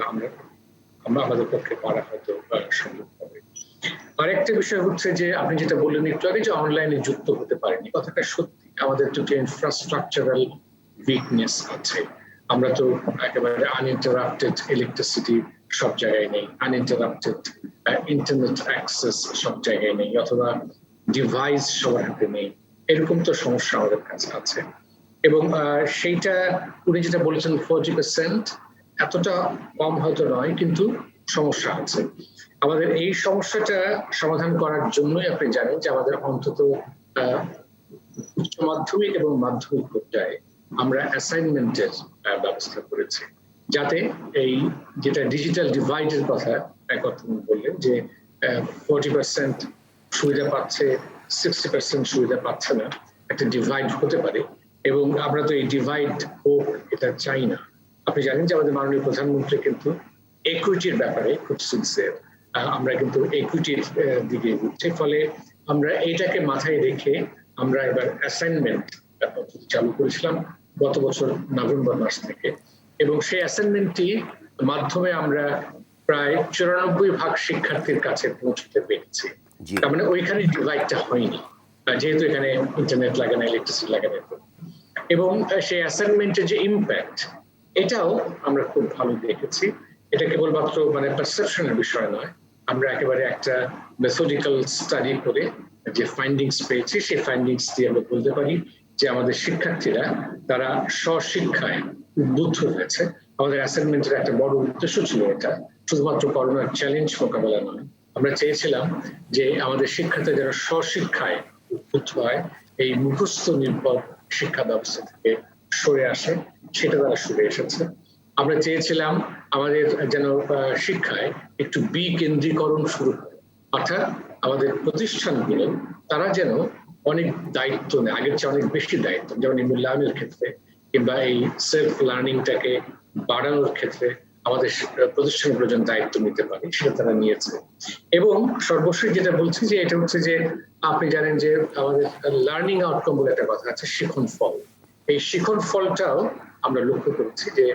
আমরা আমাদের পক্ষে পারা হয়তো সম্ভব হবে। আরেকটা বিষয় হচ্ছে যে আপনি যেটা বললেন একটু আগে যে অনলাইনে যুক্ত হতে পারেনি, কথাটা সত্যি। আমাদের তো ইনফ্রাস্ট্রাকচারাল উইকনেস আছে। আমরা তো একেবারে আনইন্টারাপ্টেড ইলেকট্রিসিটি সব জায়গায় নেই, আনইন্টারাপ্টেড ইন্টারনেট অ্যাক্সেস সব জায়গায় নেই, অথবা ডিভাইস সবার হাতে নেই। এরকম তো সমস্যা আমাদের কাছে আছে। এবং সেইটা উনি যেটা বলেছেন 40%, এতটা কম হয়তো নয়, কিন্তু সমস্যা আছে। আমাদের এই সমস্যাটা সমাধান করার জন্যই আপনি জানেন যে আমাদের অন্তত উচ্চ মাধ্যমিক এবং মাধ্যমিক পর্যায়ে আমরা অ্যাসাইনমেন্টের ব্যবস্থা করেছি, যাতে এই যেটা ডিজিটাল ডিভাইডের কথা বললেন যে 40% সুবিধা পাচ্ছে, 60% সুবিধা পাচ্ছে না, একটা ডিভাইড হতে পারে। এবং আমরা তো এই ডিভাইড হোক এটা চাই না। আপনি জানেন যে আমাদের মাননীয় প্রধানমন্ত্রী কিন্তু ইকুইটির ব্যাপারে খুব সিনসিয়ার। আমরা কিন্তু ইকুইটির দিকে এগোচ্ছি। ফলে আমরা এইটাকে মাথায় রেখে আমরা এবার অ্যাসাইনমেন্ট চালু করেছিলাম গত বছর নভেম্বর মাস থেকে, এবং সেই অ্যাসাইনমেন্টটি মাধ্যমে আমরা প্রায় 94% শিক্ষার্থীর কাছে পৌঁছতে পেরেছি। জি। তার মানে ওইখানে ডিভাইডটা হয়নি, যেহেতু এখানে ইন্টারনেট লাগে না, ইলেকট্রিসিটি লাগে না। এবং সেই অ্যাসাইনমেন্টের যে ইম্প্যাক্ট, এটাও আমরা খুব ভালো দেখেছি। এটা কেবলমাত্র মানে পারসেপশনের বিষয় নয়, আমরা একেবারে একটা মেথডিক্যাল স্টাডি করে যে ফাইন্ডিংস পেয়েছি, সেই ফাইন্ডিংস দিয়ে আমরা বলতে পারি যে আমাদের শিক্ষার্থীরা তারা স্বশিক্ষায় উদ্বুদ্ধ হয়েছে। আমাদের অ্যাসাইনমেন্টের একটা বড় উদ্দেশ্য ছিল এটা, শুধুমাত্র করোনার চ্যালেঞ্জ মোকাবেলা নয়। আমরা চেয়েছিলাম যে আমাদের শিক্ষার্থীরা যারা স্বশিক্ষায় উদ্বুদ্ধ হয়, এই মুখস্থ নির্ভর শিক্ষা ব্যবস্থা থেকে সরে আসে, সেটা তারা সরে এসেছে। আমরা চেয়েছিলাম আমাদের যেন শিক্ষায় একটু বিকেন্দ্রীকরণ শুরু হয়, অর্থাৎ আমাদের প্রতিষ্ঠানগুলো তারা যেন অনেক দায়িত্ব নেয়, আগের চেয়ে অনেক বেশি দায়িত্ব, যেমন এই মূল্যায়নের ক্ষেত্রে কিংবা এই সেলফ লার্নিংটাকে বাড়ানোর ক্ষেত্রে আমাদের প্রতিষ্ঠানগুলো যেন দায়িত্ব নিতে পারে, সেটা তারা নিয়েছে। এবং সর্বশেষ যেটা বলছি যে এটা হচ্ছে যে আপনি জানেন যে আমাদের লার্নিং আউটকাম বলে একটা কথা আছে, শিখন ফল। এই শিখন ফলটাও আমরা লক্ষ্য করছি যে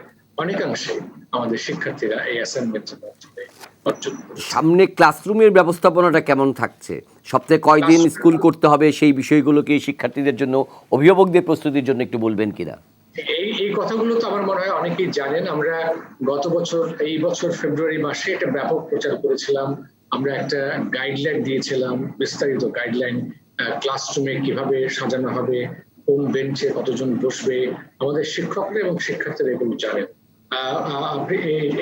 অনেকাংশে আমাদের শিক্ষার্থীরা এই অ্যাসাইনমেন্টের মাধ্যমে অর্জন করেছে। সামনে ক্লাসরুমের ব্যবস্থাপনাটা কেমন থাকছে? সপ্তাহে কয়দিন স্কুল করতে হবে, সেই বিষয়গুলোকে শিক্ষার্থীদের জন্য, অভিভাবকদের প্রস্তুতির জন্য একটু বলবেন কিনা? এই কথাগুলো তো আমার মনে হয় অনেকেই জানেন। আমরা গত বছর, এই বছর ফেব্রুয়ারি মাসে এটা ব্যাপক প্রচার করেছিলাম। আমরা একটা গাইডলাইন দিয়েছিলাম, বিস্তারিত গাইডলাইন, ক্লাসরুমে কিভাবে সাজানো হবে, কোন বেঞ্চে কতজন বসবে। আমাদের শিক্ষকরা এবং শিক্ষার্থীরা এগুলো জানেন।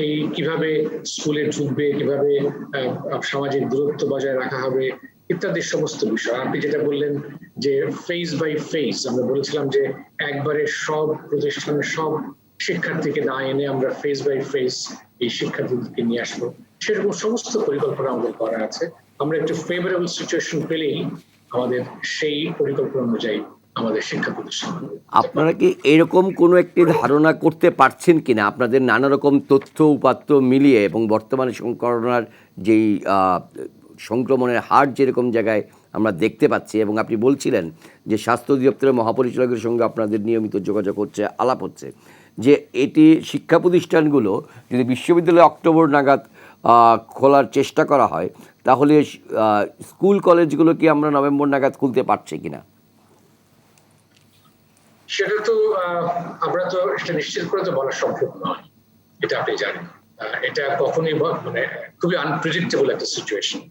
এই কিভাবে স্কুলে ঢুকবে, কিভাবে সামাজিক দূরত্ব বজায় রাখা হবে ইত্যাদি সমস্ত বিষয়। আপনি যেটা বললেন যে ফেজ বাই ফেজ, আমরা বলেছিলাম যে একবারে সব প্রতিষ্ঠানের সব শিক্ষার্থীকে না এনে আমরা ফেজ বাই ফেজ এই শিক্ষার্থীদেরকে নিয়ে আসবো, সেরকম সমস্ত পরিকল্পনা আমাদের করা আছে। আমরা একটু ফেভারেবল সিচুয়েশন পেলেই আমাদের সেই পরিকল্পনা অনুযায়ী আমাদের শিক্ষা প্রতিষ্ঠান। আপনারা কি এরকম কোনো একটি ধারণা করতে পারছেন কিনা, আপনাদের নানা রকম তথ্য উপাত্ত মিলিয়ে এবং বর্তমানে করোনার যেই সংক্রমণের হার যেরকম জায়গায় আমরা দেখতে পাচ্ছি, এবং আপনি বলছিলেন যে স্বাস্থ্য অধিদপ্তরের মহাপরিচালকের সঙ্গে আপনাদের নিয়মিত যোগাযোগ হচ্ছে, আলাপ হচ্ছে, যে এটি শিক্ষা প্রতিষ্ঠানগুলো যদি বিশ্ববিদ্যালয়ে অক্টোবর নাগাদ খোলার চেষ্টা করা হয়, তাহলে স্কুল কলেজগুলো কি আমরা নভেম্বর নাগাদ খুলতে পারছি কিনা? সেটা তো আমরা তো এটা নিশ্চিত করে তো বলা সম্ভব নয়, এটা আপনি জানেন। এটা কখনোই মানে খুবই আনপ্রেডিক্টেবল একটা সিচুয়েশন,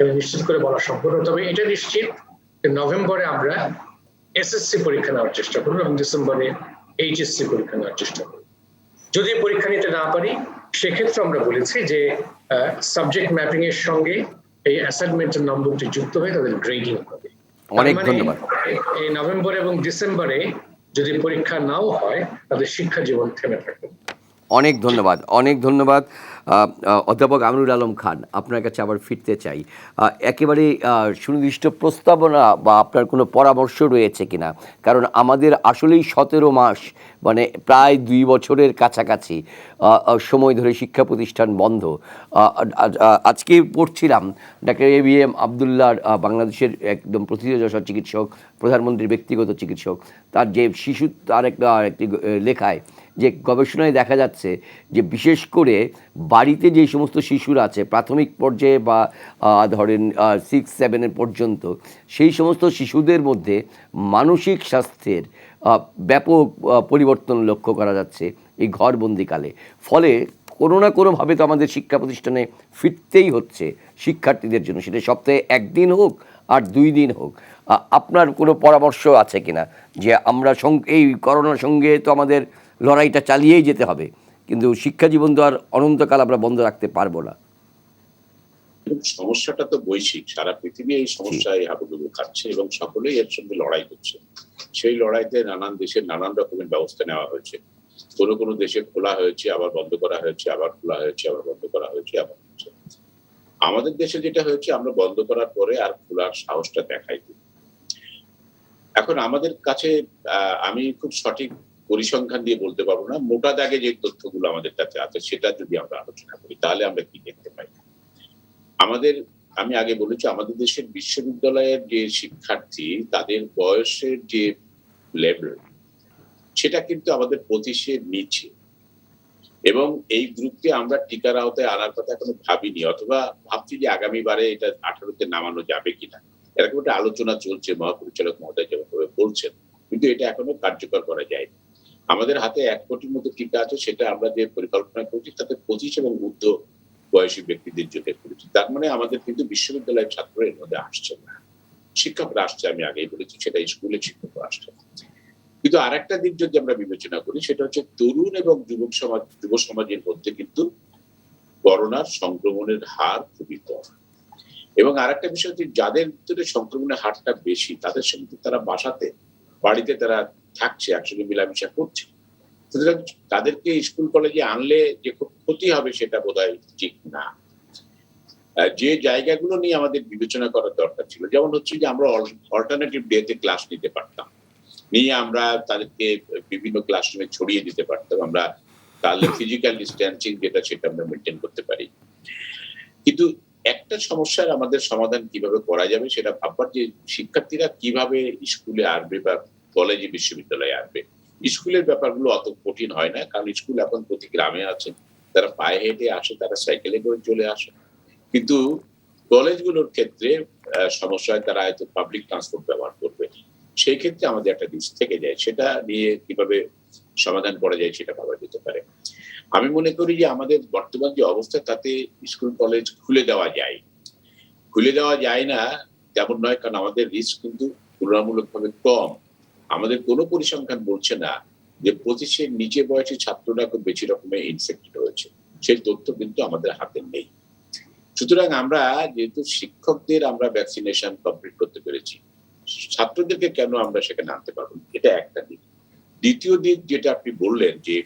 এটা নিশ্চিত করে বলা সম্ভব নয়। তবে এটা নিশ্চিত যে নভেম্বরে আমরা এসএসসি পরীক্ষা নেওয়ার চেষ্টা করবো এবং ডিসেম্বরে এইচএসসি পরীক্ষা নেওয়ার চেষ্টা করবো। যদি পরীক্ষা নিতে না পারি, সেক্ষেত্রে আমরা বলেছি যে সাবজেক্ট ম্যাপিং এর সঙ্গে এই অ্যাসাইনমেন্টের নম্বরটি যুক্ত হয়ে তাদের গ্রেডিং হবে। অনেক ধন্যবাদ। এই নভেম্বর এবং ডিসেম্বরে যদি পরীক্ষা নাও হয়, তাদের শিক্ষা জীবন থেমে থাকবে। অনেক ধন্যবাদ, অনেক ধন্যবাদ অধ্যাপক আমিনুল আলম খান। আপনার কাছে আবার ফিরতে চাই, একেবারে সুনির্দিষ্ট প্রস্তাবনা বা আপনার কোনো পরামর্শ রয়েছে কিনা? কারণ আমাদের আসলেই 17 মাস, মানে প্রায় 2 বছরের কাছাকাছি সময় ধরে শিক্ষা প্রতিষ্ঠান বন্ধ। আজকে পড়ছিলাম ডাক্তার ABM আবদুল্লাহর, বাংলাদেশের একদম প্রথিতযশা চিকিৎসক, প্রধানমন্ত্রীর ব্যক্তিগত চিকিৎসক, তার যে শিশু, তার একটি লেখায় যে গবেষণায় দেখা যাচ্ছে যে বিশেষ করে বাড়িতে যে সমস্ত শিশুরা আছে প্রাথমিক পর্যায়ে বা ধরেন 6-7 পর্যন্ত, সেই সমস্ত শিশুদের মধ্যে মানসিক স্বাস্থ্যের ব্যাপক পরিবর্তন লক্ষ্য করা যাচ্ছে এই ঘরবন্দিকালে। ফলে কোনো না কোনোভাবে তো আমাদের শিক্ষা প্রতিষ্ঠানে ফিরতেই হচ্ছে শিক্ষার্থীদের জন্য, সেটা সপ্তাহে 1 দিন হোক আর 2 দিন হোক। আপনার কোনো পরামর্শ আছে কিনা যে আমরা এই করোনার সঙ্গে তো আমাদের লড়াইটা চালিয়েই যেতে হবে, কিন্তু শিক্ষা জীবন তো আর অনন্তকাল আমরা বন্ধ রাখতে পারবো না? সমস্যাটা তো বৈশ্বিক, সারা পৃথিবী এই সমস্যায় হাবুডুবু খাচ্ছে এবং সকলেই এর সঙ্গে লড়াই করছে। সেই লড়াইতে নানান দেশের নানান রকমের ব্যবস্থা নেওয়া হয়েছে। কোনো কোনো দেশে খোলা হয়েছে, আবার বন্ধ করা হয়েছে, আবার খোলা হয়েছে, আবার বন্ধ করা হয়েছে, আবার হচ্ছে। আমাদের দেশে যেটা হয়েছে, আমরা বন্ধ করার পরে আর খোলার সাহসটা দেখাই। এখন আমাদের কাছে আমি খুব সঠিক পরিসংখ্যান দিয়ে বলতে পারবো না, মোটা দাগে যে তথ্যগুলো আমাদের কাছে আছে সেটা যদি আমরা আলোচনা করি, তাহলে আমরা কি দেখতে পাই। আমি আগে বলেছি, আমাদের দেশের বিশ্ববিদ্যালয়ের যে শিক্ষার্থী, তাদের বয়সের যে লেভেল, সেটা কিন্তু আমাদের 25-এর নিচে। এবং এই গ্রুপকে আমরা টিকার আওতায় আনার কথা এখনো ভাবিনি, অথবা ভাবছি যে আগামীবারে এটা 18-তে নামানো যাবে কিনা। এরকম একটা আলোচনা চলছে, মহাপরিচালক মহোদয় যেভাবে বলছেন, কিন্তু এটা এখনো কার্যকর করা যায়নি। আমাদের হাতে 1 কোটির মতো টিকা আছে, সেটা আমরা যে পরিকল্পনা করছি তাতে 25 এবং ঊর্ধ্ব বয়সী ব্যক্তিদের জন্য করেছি। তার মানে আমাদের কিন্তু বিশ্ববিদ্যালয়ের ছাত্র এর মধ্যে আসছে না, শিক্ষকরা আসছে, আমি আগেই বলেছি, সেটা স্কুলে শিক্ষকরা আসছে। কিন্তু আরেকটা দিক যদি আমরা বিবেচনা করি, সেটা হচ্ছে তরুণ এবং যুব সমাজের মধ্যে কিন্তু করোনার সংক্রমণের হার খুবই কম। এবং আরেকটা বিষয় হচ্ছে, যাদের ভিতরে সংক্রমণের হারটা বেশি তাদের সঙ্গে তারা বাড়িতে তারা থাকছে, একসঙ্গে মেলামেশা করছে। সুতরাং তাদেরকে স্কুল কলেজে আনলে যে খুব ক্ষতি হবে সেটা বোধহয় ঠিক না। যে জায়গাগুলো নিয়ে আমাদের বিবেচনা করার দরকার ছিল, যেমন হচ্ছে যে আমরা অল্টারনেটিভ ডেতে ক্লাস নিতে পারতাম, নিয়ে আমরা তাদেরকে বিভিন্ন ক্লাসরুমে ছড়িয়ে দিতে পারতাম, আমরা তাহলে ফিজিক্যাল ডিস্টেন্সিং যেটা সেটা আমরা মেনটেন করতে পারি। কিন্তু একটা সমস্যার আমাদের সমাধান কিভাবে করা যাবে সেটা ভাববার, যে শিক্ষার্থীরা কিভাবে স্কুলে আসবে বা কলেজে বিশ্ববিদ্যালয়ে আসবে। স্কুলের ব্যাপারগুলো অত কঠিন হয় না, কারণ স্কুল এখন প্রতি গ্রামে আছে, তারা পায়ে হেঁটে আসে, তারা সাইকেলে করে চলে আসে। কিন্তু কলেজগুলোর ক্ষেত্রে সমস্যা হয়, তারা হয়তো পাবলিক ট্রান্সপোর্ট ব্যবহার করবে। সেই ক্ষেত্রে আমাদের একটা রিস্ক থেকে যায়, সেটা নিয়ে কিভাবে সমাধান করা যায় সেটা ভাবা যেতে পারে। আমি মনে করি যে আমাদের বর্তমান যে অবস্থা তাতে স্কুল কলেজ খুলে দেওয়া যায় না তেমন নয়, কারণ আমাদের রিস্ক কিন্তু তুলনামূলকভাবে কম। আমাদের কোনো পরিসংখ্যান বলছে না যে 25-এর নিচে বয়সী ছাত্ররা খুব বেশি রকমের ইনফেক্টেড হয়েছে, সেই তথ্য কিন্তু আমাদের হাতে নেই। সুতরাং আমরা যেহেতু শিক্ষকদের আমরা ভ্যাকসিনেশন কমপ্লিট করতে পেরেছি, ছাত্রদেরকে কেন আমরা সেখানে আনতে পারবো, এটা একটা দিক। দ্বিতীয় দিক যেটা আপনি বললেন, যে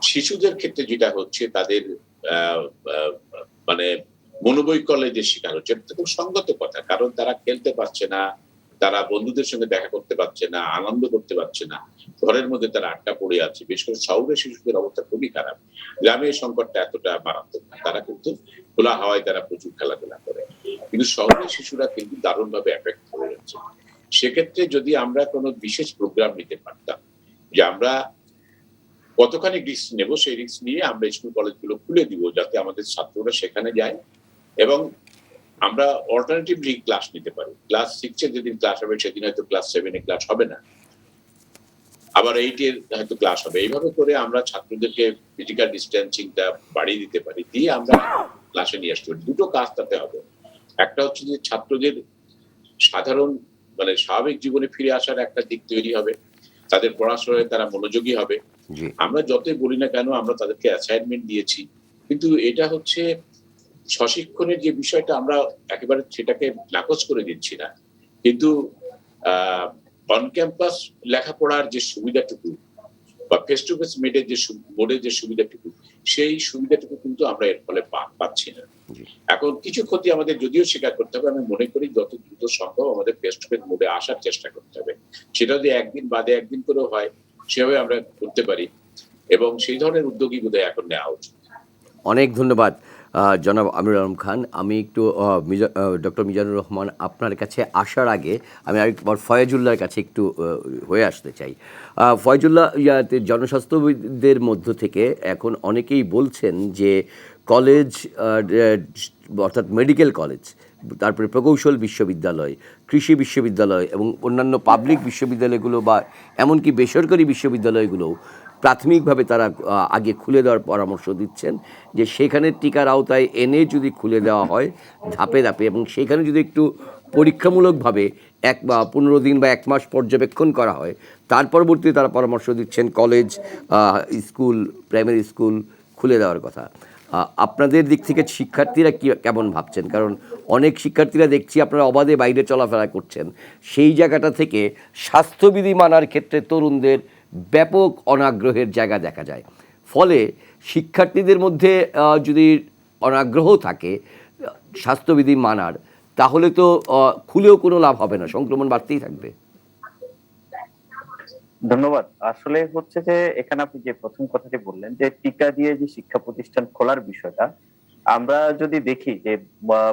শিশুদের ক্ষেত্রে যেটা হচ্ছে তাদের মানে মনোবৈকল্যের শিকার হচ্ছে, এটা খুব সঙ্গত কথা, কারণ তারা খেলতে পারছে না, তারা বন্ধুদের সঙ্গে দেখা করতে পারছে না, আনন্দ করতে পারছে না, ঘরের মধ্যে তারা আটকা পড়ে আছে। বিশেষ করে শহরের শিশুদের অবস্থা খুবই খারাপ, গ্রামের সংকটটা এতটা মারাত্মক না, তারা কিন্তু খোলা হাওয়ায় তারা প্রচুর খেলাধুলা করে, কিন্তু শহরের শিশুরা কিন্তু দারুণভাবে এফেক্ট হয়ে যাচ্ছে। সেক্ষেত্রে যদি আমরা কোনো বিশেষ প্রোগ্রাম নিতে পারতাম, যে আমরা কতখানি রিস্ক নেব, সেই রিস্ক নিয়ে আমরা স্কুল কলেজগুলো খুলে দিব, যাতে আমাদের ছাত্ররা সেখানে যায় এবং আমরা অল্টারনেটিভলি ক্লাস নিতে পারি। ক্লাস 6-এ যেদিন ক্লাস হবে সেদিন হয়তো ক্লাস 7-এ ক্লাস হবে না, আবার 8-এর হয়তো ক্লাস হবে। এইভাবে করে আমরা ছাত্রদেরকে ফিজিক্যাল ডিস্টেন্সিংটা বাড়িয়ে দিতে পারি, দিয়ে আমরা ক্লাসে নিয়ে আসতে পারি। দুটো কাজ তাতে হবে, একটা হচ্ছে যে ছাত্রদের সাধারণ স্বাভাবিক জীবনে ফিরে আসার একটা দিক তৈরি হবে, তাদের পড়াশোনায় তারা মনোযোগী হবে। আমরা যতই বলি না কেন আমরা তাদেরকে অ্যাসাইনমেন্ট দিয়েছি, কিন্তু এটা হচ্ছে স্বশিক্ষণের যে বিষয়টা, আমরা একেবারে সেটাকে নাকচ করে দিচ্ছি না, কিন্তু অন ক্যাম্পাস লেখাপড়ার যে সুবিধাটুকু বা ফেস টু ফেস মোডের যে সুবিধাটুকু, সেই সুবিধাটুকু কিন্তু আমরা এর ফলে পাচ্ছি না। এখন কিছু ক্ষতি আমাদের যদিও স্বীকার করতে হবে, আমি মনে করি যত দ্রুত সম্ভব আমাদের ফেস টু ফেস মোডে আসার চেষ্টা করতে হবে। সেটা যদি একদিন বাদে একদিন করেও হয়, সেভাবে আমরা করতে পারি, এবং সেই ধরনের উদ্যোগই বোধহয় এখন নেওয়া উচিত। অনেক ধন্যবাদ জনাব আমিনুল আলম খান। আমি একটু ডক্টর মিজানুর রহমান, আপনার কাছে আসার আগে আমি আরেকবার ফয়েজুল্লাহর কাছে একটু হয়ে আসতে চাই। ফয়েজুল্লাহ, জনস্বাস্থ্যবিদদের মধ্য থেকে এখন অনেকেই বলছেন যে কলেজ, অর্থাৎ মেডিকেল কলেজ, তারপরে প্রকৌশল বিশ্ববিদ্যালয়, কৃষি বিশ্ববিদ্যালয় এবং অন্যান্য পাবলিক বিশ্ববিদ্যালয়গুলো বা এমনকি বেসরকারি বিশ্ববিদ্যালয়গুলো প্রাথমিকভাবে তারা আগে খুলে দেওয়ার পরামর্শ দিচ্ছেন, যে সেখানে টিকার আওতায় এনে যদি খুলে দেওয়া হয় ধাপে ধাপে, এবং সেখানে যদি একটু পরীক্ষামূলকভাবে 15 দিন বা 1 মাস পর্যবেক্ষণ করা হয়, তার পরবর্তীতে তারা পরামর্শ দিচ্ছেন কলেজ, স্কুল, প্রাইমারি স্কুল খুলে দেওয়ার কথা। আপনাদের দিক থেকে শিক্ষার্থীরা কেমন ভাবছেন? কারণ অনেক শিক্ষার্থীরা দেখছি আপনারা অবাধে বাইরে চলাফেরা করছেন, সেই জায়গাটা থেকে স্বাস্থ্যবিধি মানার ক্ষেত্রে তরুণদের ব্যাপক অনাগ্রহের জায়গা দেখা যায়। ফলে শিক্ষার্থীদের মধ্যে যদি অনাগ্রহ থাকে স্বাস্থ্যবিধি মানার, তাহলে তো খুলেও কোনো লাভ হবে না, সংক্রমণ বাড়তেই থাকবে। ধন্যবাদ। আসলে হচ্ছে যে এখানে আপনি যে প্রথম কথাটি বললেন যে টিকা দিয়ে যে শিক্ষা প্রতিষ্ঠান খোলার বিষয়টা, আমরা যদি দেখি যে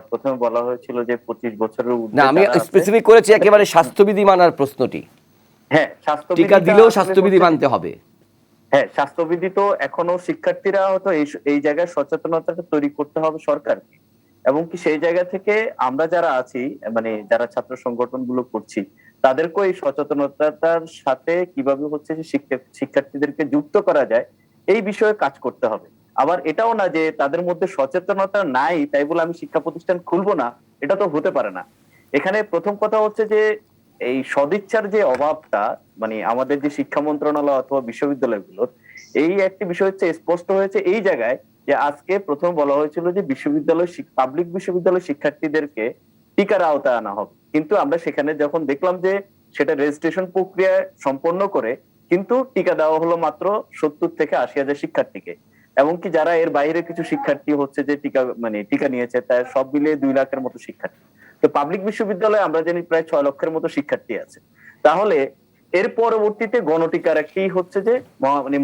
প্রথমে বলা হয়েছিল যে 25 বছরের না, আমি স্পেসিফিক করেছি একেবারে স্বাস্থ্যবিধি মানার প্রশ্নটি। হ্যাঁ, স্বাস্থ্যবিধি, টিকা দিলেও স্বাস্থ্যবিধি মানতে হবে। হ্যাঁ, স্বাস্থ্যবিধি তো এখনো শিক্ষার্থীরা হয়তো এই জায়গায় সচেতনতাটা তৈরি করতে হবে সরকারকে, এবং কি সেই জায়গা থেকে আমরা যারা আছি, মানে যারা ছাত্র সংগঠন গুলো করছি, তাদেরকেও এই সচেতনতার সাথে কিভাবে হচ্ছে যে শিক্ষার্থীদেরকে যুক্ত করা যায় এই বিষয়ে কাজ করতে হবে। আবার এটাও না যে তাদের মধ্যে সচেতনতা নাই তাই বলে আমি শিক্ষা প্রতিষ্ঠান খুলবো না, এটা তো হতে পারে না। এখানে প্রথম কথা হচ্ছে যে এই সদিচ্ছার যে অভাবটা, মানে আমাদের যে শিক্ষা মন্ত্রণালয় অথবা বিশ্ববিদ্যালয়গুলোর, এই একটি বিষয় হচ্ছে স্পষ্ট হয়েছে এই জায়গায় যে আজকে প্রথম বলা হয়েছিল যে পাবলিক বিশ্ববিদ্যালয় শিক্ষার্থীদেরকে টিকার আওতায় আনা হবে, কিন্তু আমরা সেখানে যখন দেখলাম যে সেটা রেজিস্ট্রেশন প্রক্রিয়া সম্পন্ন করে কিন্তু টিকা দেওয়া হলো মাত্র 70 থেকে 80 হাজার শিক্ষার্থীকে, এবং কি যারা এর বাইরে কিছু শিক্ষার্থী হচ্ছে যে টিকা নিয়েছে তার সব মিলিয়ে 2 লাখের মতো শিক্ষার্থী। তো পাবলিক বিশ্ববিদ্যালয়ে আমরা জানি প্রায় 6 লক্ষের মতো শিক্ষার্থী আছে। তাহলে এর পরবর্তীতে গণটিকার একটি হচ্ছে যে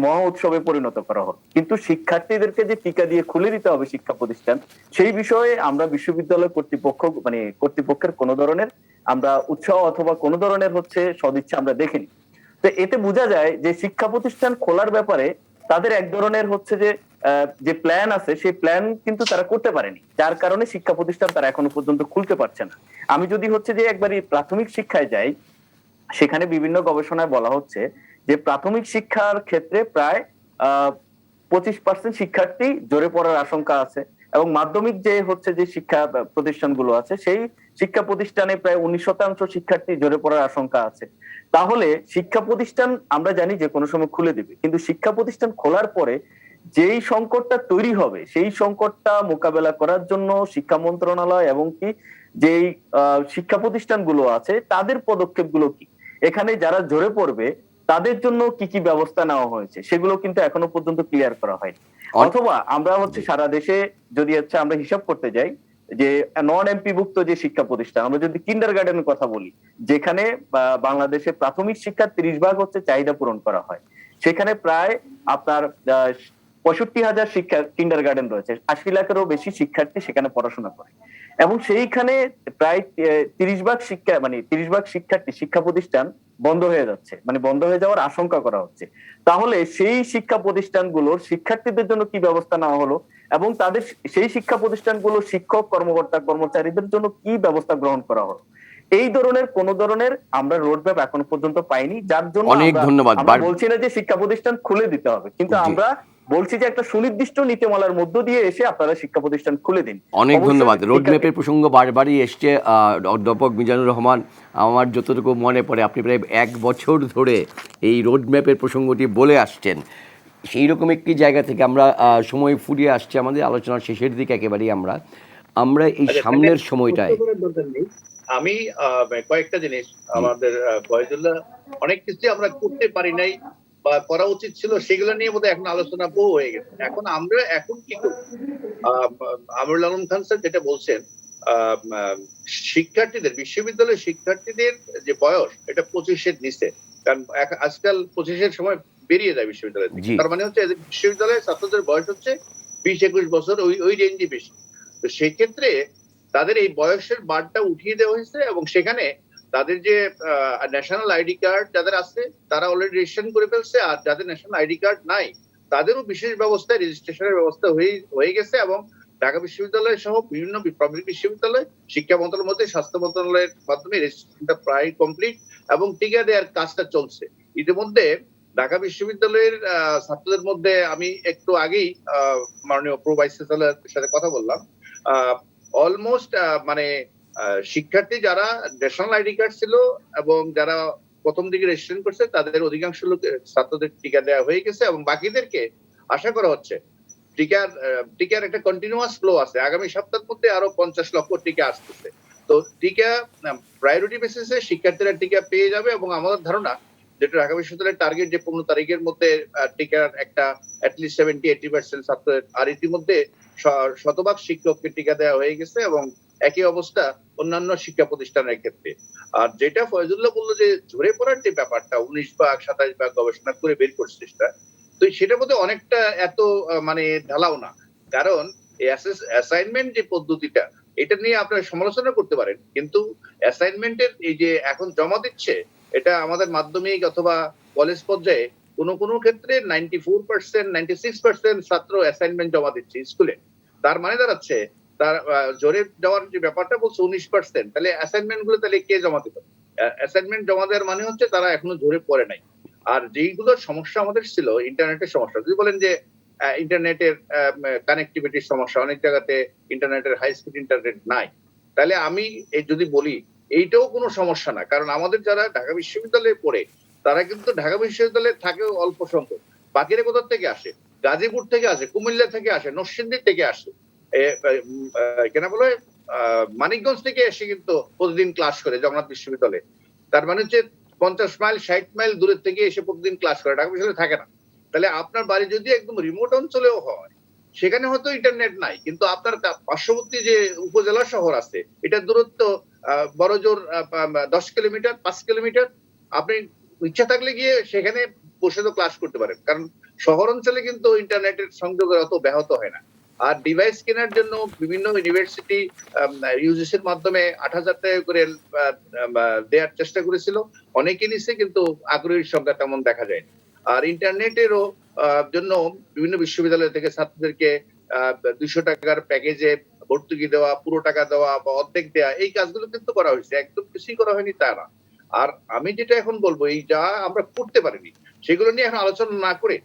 মহা উৎসবে পরিণত করা হবে, কিন্তু শিক্ষার্থীদেরকে যে টিকা দিয়ে খুলে দিতে হবে শিক্ষা প্রতিষ্ঠান, সেই বিষয়ে আমরা বিশ্ববিদ্যালয় কর্তৃপক্ষের কোন ধরনের আমরা উৎসাহ অথবা কোন ধরনের হচ্ছে সদিচ্ছা আমরা দেখিনি। তো এতে বোঝা যায় যে শিক্ষা প্রতিষ্ঠান খোলার ব্যাপারে তাদের এক ধরনের হচ্ছে যে প্ল্যান আছে সেই প্ল্যান কিন্তু তারা করতে পারেনি, যার কারণে শিক্ষা প্রতিষ্ঠান তারা এখনো পর্যন্ত খুলতে পারছে না। আমি যদি হচ্ছে যে একবারই প্রাথমিক শিক্ষায় যাই, সেখানে বিভিন্ন গবেষণায় বলা হচ্ছে যে প্রাথমিক শিক্ষার ক্ষেত্রে প্রায় 25% শিক্ষার্থী ঝরে পড়ার আশঙ্কা আছে, এবং মাধ্যমিক যে হচ্ছে যে শিক্ষা প্রতিষ্ঠানগুলো আছে সেই শিক্ষা প্রতিষ্ঠানে প্রায় 19% শিক্ষার্থী ঝরে পড়ার আশঙ্কা আছে। তাহলে শিক্ষা প্রতিষ্ঠান আমরা জানি যে কোনো সময় খুলে দিবে, কিন্তু শিক্ষা প্রতিষ্ঠান খোলার পরে যেই সংকটটা তৈরি হবে সেই সংকটটা মোকাবেলা করার জন্য শিক্ষা মন্ত্রণালয় এবং কি যেই শিক্ষা প্রতিষ্ঠানগুলো আছে তাদের পদক্ষেপগুলো কি, এখানে যারা ঝরে পড়বে তাদের জন্য কি কি ব্যবস্থা নেওয়া হয়েছে সেগুলো কিন্তু এখনো পর্যন্ত ক্লিয়ার করা হয়নি। অথবা আমরা হচ্ছে সারা দেশে যদি হচ্ছে আমরা হিসাব করতে যাই যে নন এমপিভুক্ত যে শিক্ষা প্রতিষ্ঠান, আমরা যদি কিন্ডারগার্টেনের কথা বলি, যেখানে বাংলাদেশে প্রাথমিক শিক্ষার 30% হচ্ছে চাহিদা পূরণ করা হয়, সেখানে প্রায় আপনার 65,000 শিক্ষা কিন্ডারগার্টেন রয়েছে, 80 লাখেরও বেশি শিক্ষার্থী সেখানে পড়াশোনা করে, এবং সেইখানে প্রায় 30% শিক্ষার্থী শিক্ষা প্রতিষ্ঠান বন্ধ হয়ে যাচ্ছে, মানে বন্ধ হয়ে যাওয়ার আশঙ্কা করা হচ্ছে। তাহলে সেই শিক্ষা প্রতিষ্ঠানগুলোর শিক্ষার্থীদের জন্য কি ব্যবস্থা নেওয়া হলো, এবং তাদের সেই শিক্ষা প্রতিষ্ঠানগুলোর শিক্ষক কর্মচারীদের জন্য কি ব্যবস্থা গ্রহণ করা হলো, এই ধরনের কোন ধরনের আমরা রোডম্যাপ এখনো পর্যন্ত পাইনি, যার জন্য অনেক ধন্যবাদ। আমরা বলছি না যে শিক্ষা প্রতিষ্ঠান খুলে দিতে হবে, কিন্তু আমরা বলছি যে একটা সুনির্দিষ্ট নীতিমালার মধ্য দিয়ে এসে আপনারা শিক্ষা প্রতিষ্ঠান খুলে দিন। অনেক ধন্যবাদ। রোডম্যাপের প্রসঙ্গ বারবারই এসছে। অধ্যাপক মিজানুর রহমান, আমার যতটুকু মনে পড়ে আপনি প্রায় 1 বছর ধরে এই রোডম্যাপের প্রসঙ্গটি বলে আসছেন। সেই রকম একটি জায়গা থেকে আমরা সময় ফুরিয়ে আসছে আমাদের আলোচনার শেষের দিকে একেবারেই আমরা এই সামনের সময়টায় আমি কয়েকটা জিনিস আমাদের ফয়জুল্লাহ অনেক কিছু আমরা করতে পারি নাই বা করা উচিত ছিল, সেগুলো নিয়ে বোধহয় এখন আলোচনা বহু হয়ে গেছে। আমরা এখন কি করব? আমরুল আলম খান স্যার যেটা বলছেন, শিক্ষার্থীদের বিশ্ববিদ্যালয়ের শিক্ষার্থীদের যে বয়স এটা 25-এর নিচে, কারণ আজকাল 25-এর সময় বেরিয়ে যায় বিশ্ববিদ্যালয় থেকে, তার মানে হচ্ছে বিশ্ববিদ্যালয়ের ছাত্রদের বয়স হচ্ছে 20-21 বছর, ওই রেঞ্জে বেশি। তো সেক্ষেত্রে তাদের এই বয়সের বারটা উঠিয়ে দেওয়া হয়েছে, এবং সেখানে তাদের যে ন্যাশনাল আইডি কার্ড যাদের আছে তারা অলরেডি রেজিস্ট্রেশন করে ফেলছে, আর যাদের ন্যাশনাল আইডি কার্ড নাই তাদেরও বিশেষ ব্যবস্থায় রেজিস্ট্রেশনের ব্যবস্থা হয়ে গেছে, এবং ঢাকা বিশ্ববিদ্যালয় সহ বিভিন্ন পাবলিক বিশ্ববিদ্যালয় শিক্ষা মন্ত্রণালয়ের মধ্যে স্বাস্থ্য মন্ত্রণালয়ের মাধ্যমে রেজিস্ট্রেশনটা প্রায় কমপ্লিট এবং টিকা দেওয়ার কাজটা চলছে। ইতিমধ্যে ঢাকা বিশ্ববিদ্যালয়ের ছাত্রদের মধ্যে আমি একটু আগেই মাননীয় প্রো ভাইস চ্যান্সেলরের সাথে কথা বললাম, অলমোস্ট শিক্ষার্থী যারা ন্যাশনাল আইডি কার্ড ছিল এবং যারা প্রথম দিকে রেজিস্ট্রেশন করছে তাদের অধিকাংশ লোক ছাত্রদের টিকা দেওয়া হয়ে গেছে, এবং বাকিদেরকে আশা করা হচ্ছে টিকার একটা কন্টিনিউয়াস ফ্লো আছে, আগামী সপ্তাহের মধ্যে আরো 50 লক্ষ টিকা আসতেছে। তো টিকা প্রায়োরিটি বেসিসে শিক্ষার্থীরা টিকা পেয়ে যাবে, এবং আমাদের ধারণা যেটা ঢাকা বিশ্ববিদ্যালয়ের টার্গেট যে 15 তারিখের মধ্যে টিকার একটা অ্যাটলিস্ট 70-80% ছাত্রের, আর ইতিমধ্যে 100% শিক্ষককে টিকা দেওয়া হয়ে গেছে, এবং একই অবস্থা অন্যান্য শিক্ষা প্রতিষ্ঠানের ক্ষেত্রে। আর যেটা ফয়জুল্লাহ বললো যে ঝরে পড়ার যে ব্যাপারটা 19-27 গবেষণা করে বের করছে সেটা, তো সেটার মধ্যে অনেকটা এত ঢালাও না, কারণ অ্যাসাইনমেন্ট যে পদ্ধতিটা এটা নিয়ে আপনারা সমালোচনা করতে পারেন, কিন্তু অ্যাসাইনমেন্টের এই যে এখন জমা দিচ্ছে এটা আমাদের মাধ্যমিক অথবা কলেজ পর্যায়ে কোনো কোনো ক্ষেত্রে 94%, 96% ছাত্র অ্যাসাইনমেন্ট জমা দিচ্ছে স্কুলে। তার মানে দাঁড়াচ্ছে তার জোরে যাওয়ার যে ব্যাপারটা বলছে 19%, তাহলে অ্যাসাইনমেন্ট গুলো তাহলে কে জমা দিত? অ্যাসাইনমেন্ট জমা দেওয়ার মানে হচ্ছে তারা এখনো ঝরে পড়ে নাই। আর যেইগুলো সমস্যা আমাদের ছিল ইন্টারনেটের সমস্যা, যদি বলেন যে ইন্টারনেটের কানেক্টিভিটির সমস্যা, অনেক জায়গাতে ইন্টারনেটের হাই স্পিড ইন্টারনেট নাই, তাহলে আমি যদি বলি এইটাও কোনো সমস্যা না, কারণ আমাদের যারা ঢাকা বিশ্ববিদ্যালয়ে পড়ে তারা কিন্তু ঢাকা বিশ্ববিদ্যালয়ে থাকেও অল্প সংখ্যক। বাকিরা কোথা থেকে আসে? গাজীপুর থেকে আসে, কুমিল্লা থেকে আসে, নরসিংদী থেকে আসে, কেন বলে মানিকগঞ্জ থেকে এসে কিন্তু প্রতিদিন ক্লাস করে জগন্নাথ বিশ্ববিদ্যালয়ে। তার মানে হচ্ছে 50 মাইল 60 মাইল দূরের থেকে এসে প্রতিদিন ক্লাস করে, ঢাকা বিশ্ববিদ্যালয়ে থাকে না। তাহলে আপনার বাড়ি যদি একদম রিমোট অঞ্চলেও হয়, সেখানে হয়তো ইন্টারনেট নাই, কিন্তু আপনার পার্শ্ববর্তী যে উপজেলা শহর আছে এটার দূরত্ব বড়জোর 10 কিলোমিটার, 5 কিলোমিটার। আপনি ইচ্ছা থাকলে গিয়ে সেখানে বসে তো ক্লাস করতে পারেন, কারণ শহর অঞ্চলে কিন্তু ইন্টারনেটের সংযোগের অত ব্যাহত হয় না। আর ডিভাইস কেনার জন্য বিভিন্ন ইউনিভার্সিটি ইউজিসির মাধ্যমে 8,000 টাকা করে দেওয়ার চেষ্টা করেছিল, অনেকে নিছে, কিন্তু আগ্রহীর সংখ্যা তেমন দেখা যায়নি। আর ইন্টারনেটেরও জন্য বিভিন্ন বিশ্ববিদ্যালয় থেকে ছাত্রদেরকে 200 টাকার প্যাকেজে ভর্তুকি দেওয়া, পুরো টাকা দেওয়া বা অর্ধেক দেওয়া, এই কাজগুলো কিন্তু করা হয়েছে, একদম কিছুই করা হয়নি তা না। আর আমি যেটা এখন বলবো, এই যা আমরা করতে পারিনি সেগুলো নিয়ে এখন আলোচনা না করে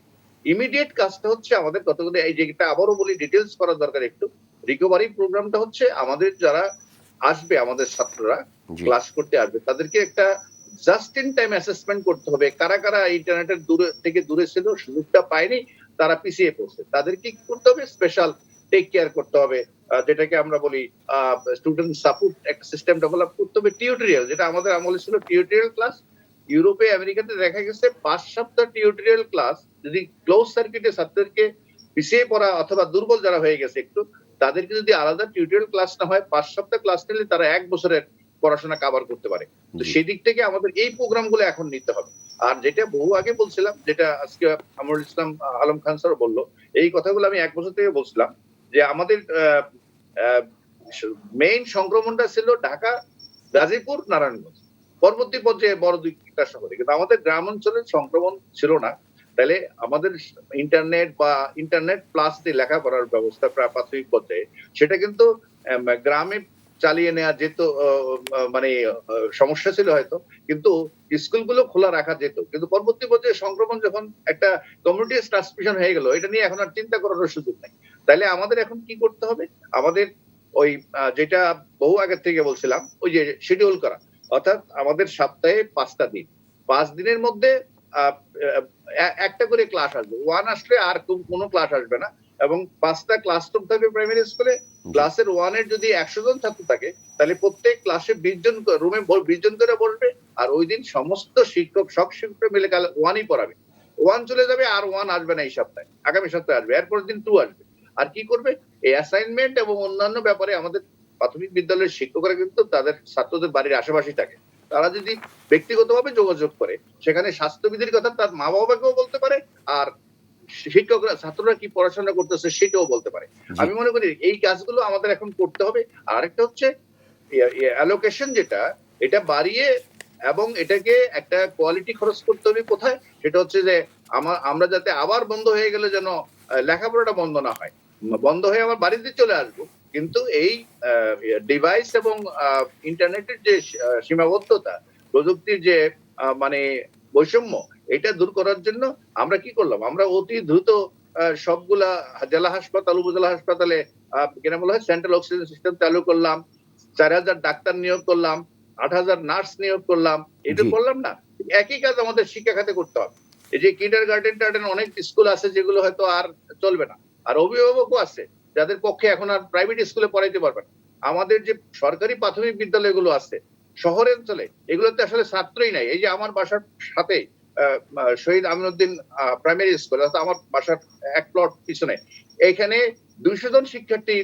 ইমিডিয়েট কাজটা হচ্ছে আমাদের কতগুলো, এই যেটা আবারও বলি ডিটেলস করার দরকার একটু। রিকভারি প্রোগ্রামটা হচ্ছে আমাদের যারা আসবে, আমাদের ছাত্ররা ক্লাস করতে আসবে, তাদেরকে একটা জাস্ট ইন টাইম অ্যাসেসমেন্ট করতে হবে। কারা কারা ইন্টারনেটের দূরে ছিল, সুযোগটা পায়নি, তারা পিছিয়ে পড়ছে, তাদেরকে কি করতে হবে? স্পেশাল টেক কেয়ার করতে হবে, যেটাকে আমরা বলি স্টুডেন্ট সাপোর্ট একটা সিস্টেম ডেভেলপ করতে হবে। টিউটোরিয়াল, যেটা আমাদের আমলে ছিল টিউটোরিয়াল ক্লাস, ইউরোপে আমেরিকাতে দেখা গেছে 5 সপ্তাহ টিউটোরিয়াল ক্লাস যদি ক্লোজ সার্কিটে ছাত্রদেরকে পিছিয়ে পড়া অথবা দুর্বল যারা হয়ে গেছে একটু, তাদেরকে যদি আলাদা টিউটোরিয়াল ক্লাস না হয়, 5 সপ্তাহ ক্লাস নিলে তারা 1 বছরের পড়াশোনা কভার করতে পারে। তো সেই দিক থেকে আমাদের এই প্রোগ্রামগুলো এখন নিতে হবে। আর যেটা বহু আগে বলছিলাম, যেটা আজকে আমরুল ইসলাম আলম খান স্যার বললো, এই কথাগুলো আমি 1 বছর থেকে বলছিলাম যে আমাদের মেইন সংক্রমণটা ছিল ঢাকা, গাজীপুর, নারায়ণগঞ্জ, পরবর্তী পর্যায়ে বড় 2টা শহরে, কিন্তু আমাদের গ্রাম অঞ্চলের সংক্রমণ ছিল না। তাহলে আমাদের ইন্টারনেট বা ইন্টারনেট প্লাস যে লেখাপড়ার ব্যবস্থা প্রাথমিক পর্যায়ে, সেটা কিন্তু গ্রামে চালিয়ে নেওয়া যেত, মানে সমস্যা ছিল হয়তো, কিন্তু স্কুলগুলো খোলা রাখা যেত। কিন্তু পরবর্তী পর্যায়ে সংক্রমণ যখন একটা কমিউনিটি ট্রান্সমিশন হয়ে গেল, এটা নিয়ে এখন আর চিন্তা করার সুযোগ নাই। তাহলে আমাদের এখন কি করতে হবে? আমাদের ওই যেটা বহু আগে থেকে বলছিলাম, ওই যে শিডিউল করা, অর্থাৎ আমাদের সপ্তাহে 5টা দিন, 5 দিনের মধ্যে একটা করে ক্লাস আসবে। 1 আসলে আর কোনো ক্লাস আসবে না, এবং 5টা ক্লাসরুম থাকবে প্রাইমারি স্কুলে। ক্লাসের 1 এর যদি 100 জন ছাত্র থাকে, তাহলে প্রত্যেক ক্লাসে 20 জন রুমে 20 জন করে বসবে। আর ওই দিন সমস্ত শিক্ষক, সব শিক্ষক মিলে 1ই পড়াবে। 1 চলে যাবে, আর 1 আসবে না এই সপ্তাহে, আগামী সপ্তাহে আসবে, এরপরের দিন 2 আসবে। আর কি করবে? এই অ্যাসাইনমেন্ট এবং অন্যান্য ব্যাপারে আমাদের প্রাথমিক বিদ্যালয়ের শিক্ষকরা কিন্তু তাদের ছাত্রদের বাড়ির আশেপাশেই থাকে। তারা যদি ব্যক্তিগতভাবে যোগাযোগ করে, সেখানে স্বাস্থ্যবিধির কথা তার মা বাবাকেও বলতে পারে, আর শিক্ষকরা, ছাত্ররা কি পড়াশোনা করতেছে সেটাও বলতে পারে। আমি মনে করি এই কাজগুলো আমাদের এখন করতে হবে। আর আরেকটা হচ্ছে অ্যালোকেশন, যেটা এটা বাড়িয়ে এবং এটাকে একটা কোয়ালিটি খরচ করতে হবে। কোথায়? সেটা হচ্ছে যে আমরা যাতে আবার বন্ধ হয়ে গেলে যেন লেখাপড়াটা বন্ধ না হয়, বন্ধ হয়ে আমার বাড়িতে চলে আসবো, কিন্তু এই ডিভাইস এবং ইন্টারনেটের যে সীমাবদ্ধতা, প্রযুক্তির যে মানে বৈষম্য, এটা দূর করার জন্য আমরা কি করলাম? আমরা অতি দ্রুত সবগুলা জেলা হাসপাতাল, উপজেলা হাসপাতালে কেন বলা হয়, সেন্ট্রাল অক্সিজেন সিস্টেম চালু করলাম, 4,000 ডাক্তার নিয়োগ করলাম, 8,000 নার্স নিয়োগ করলাম। এটা করলাম না? একই কাজ আমাদের শিক্ষা খাতে করতে হবে। এই যে কিন্ডারগার্টেন অনেক স্কুল আছে যেগুলো হয়তো আর চলবে না, আর অভিভাবকও আছে যাদের পক্ষে এখন আর প্রাইভেট স্কুলে পড়াইতে পারবে না। আমাদের যে সরকারি প্রাথমিক বিদ্যালয়গুলো আছে শহরের অঞ্চলে, এগুলোতে আসলে ছাত্রই নাই। এই যে আমার বাসার সাথে শহীদ আমিনুদ্দিন প্রাইমারি স্কুল, অর্থাৎ আমার বাসার 1 প্লট পিছনে, এখানে 200 জন শিক্ষার্থী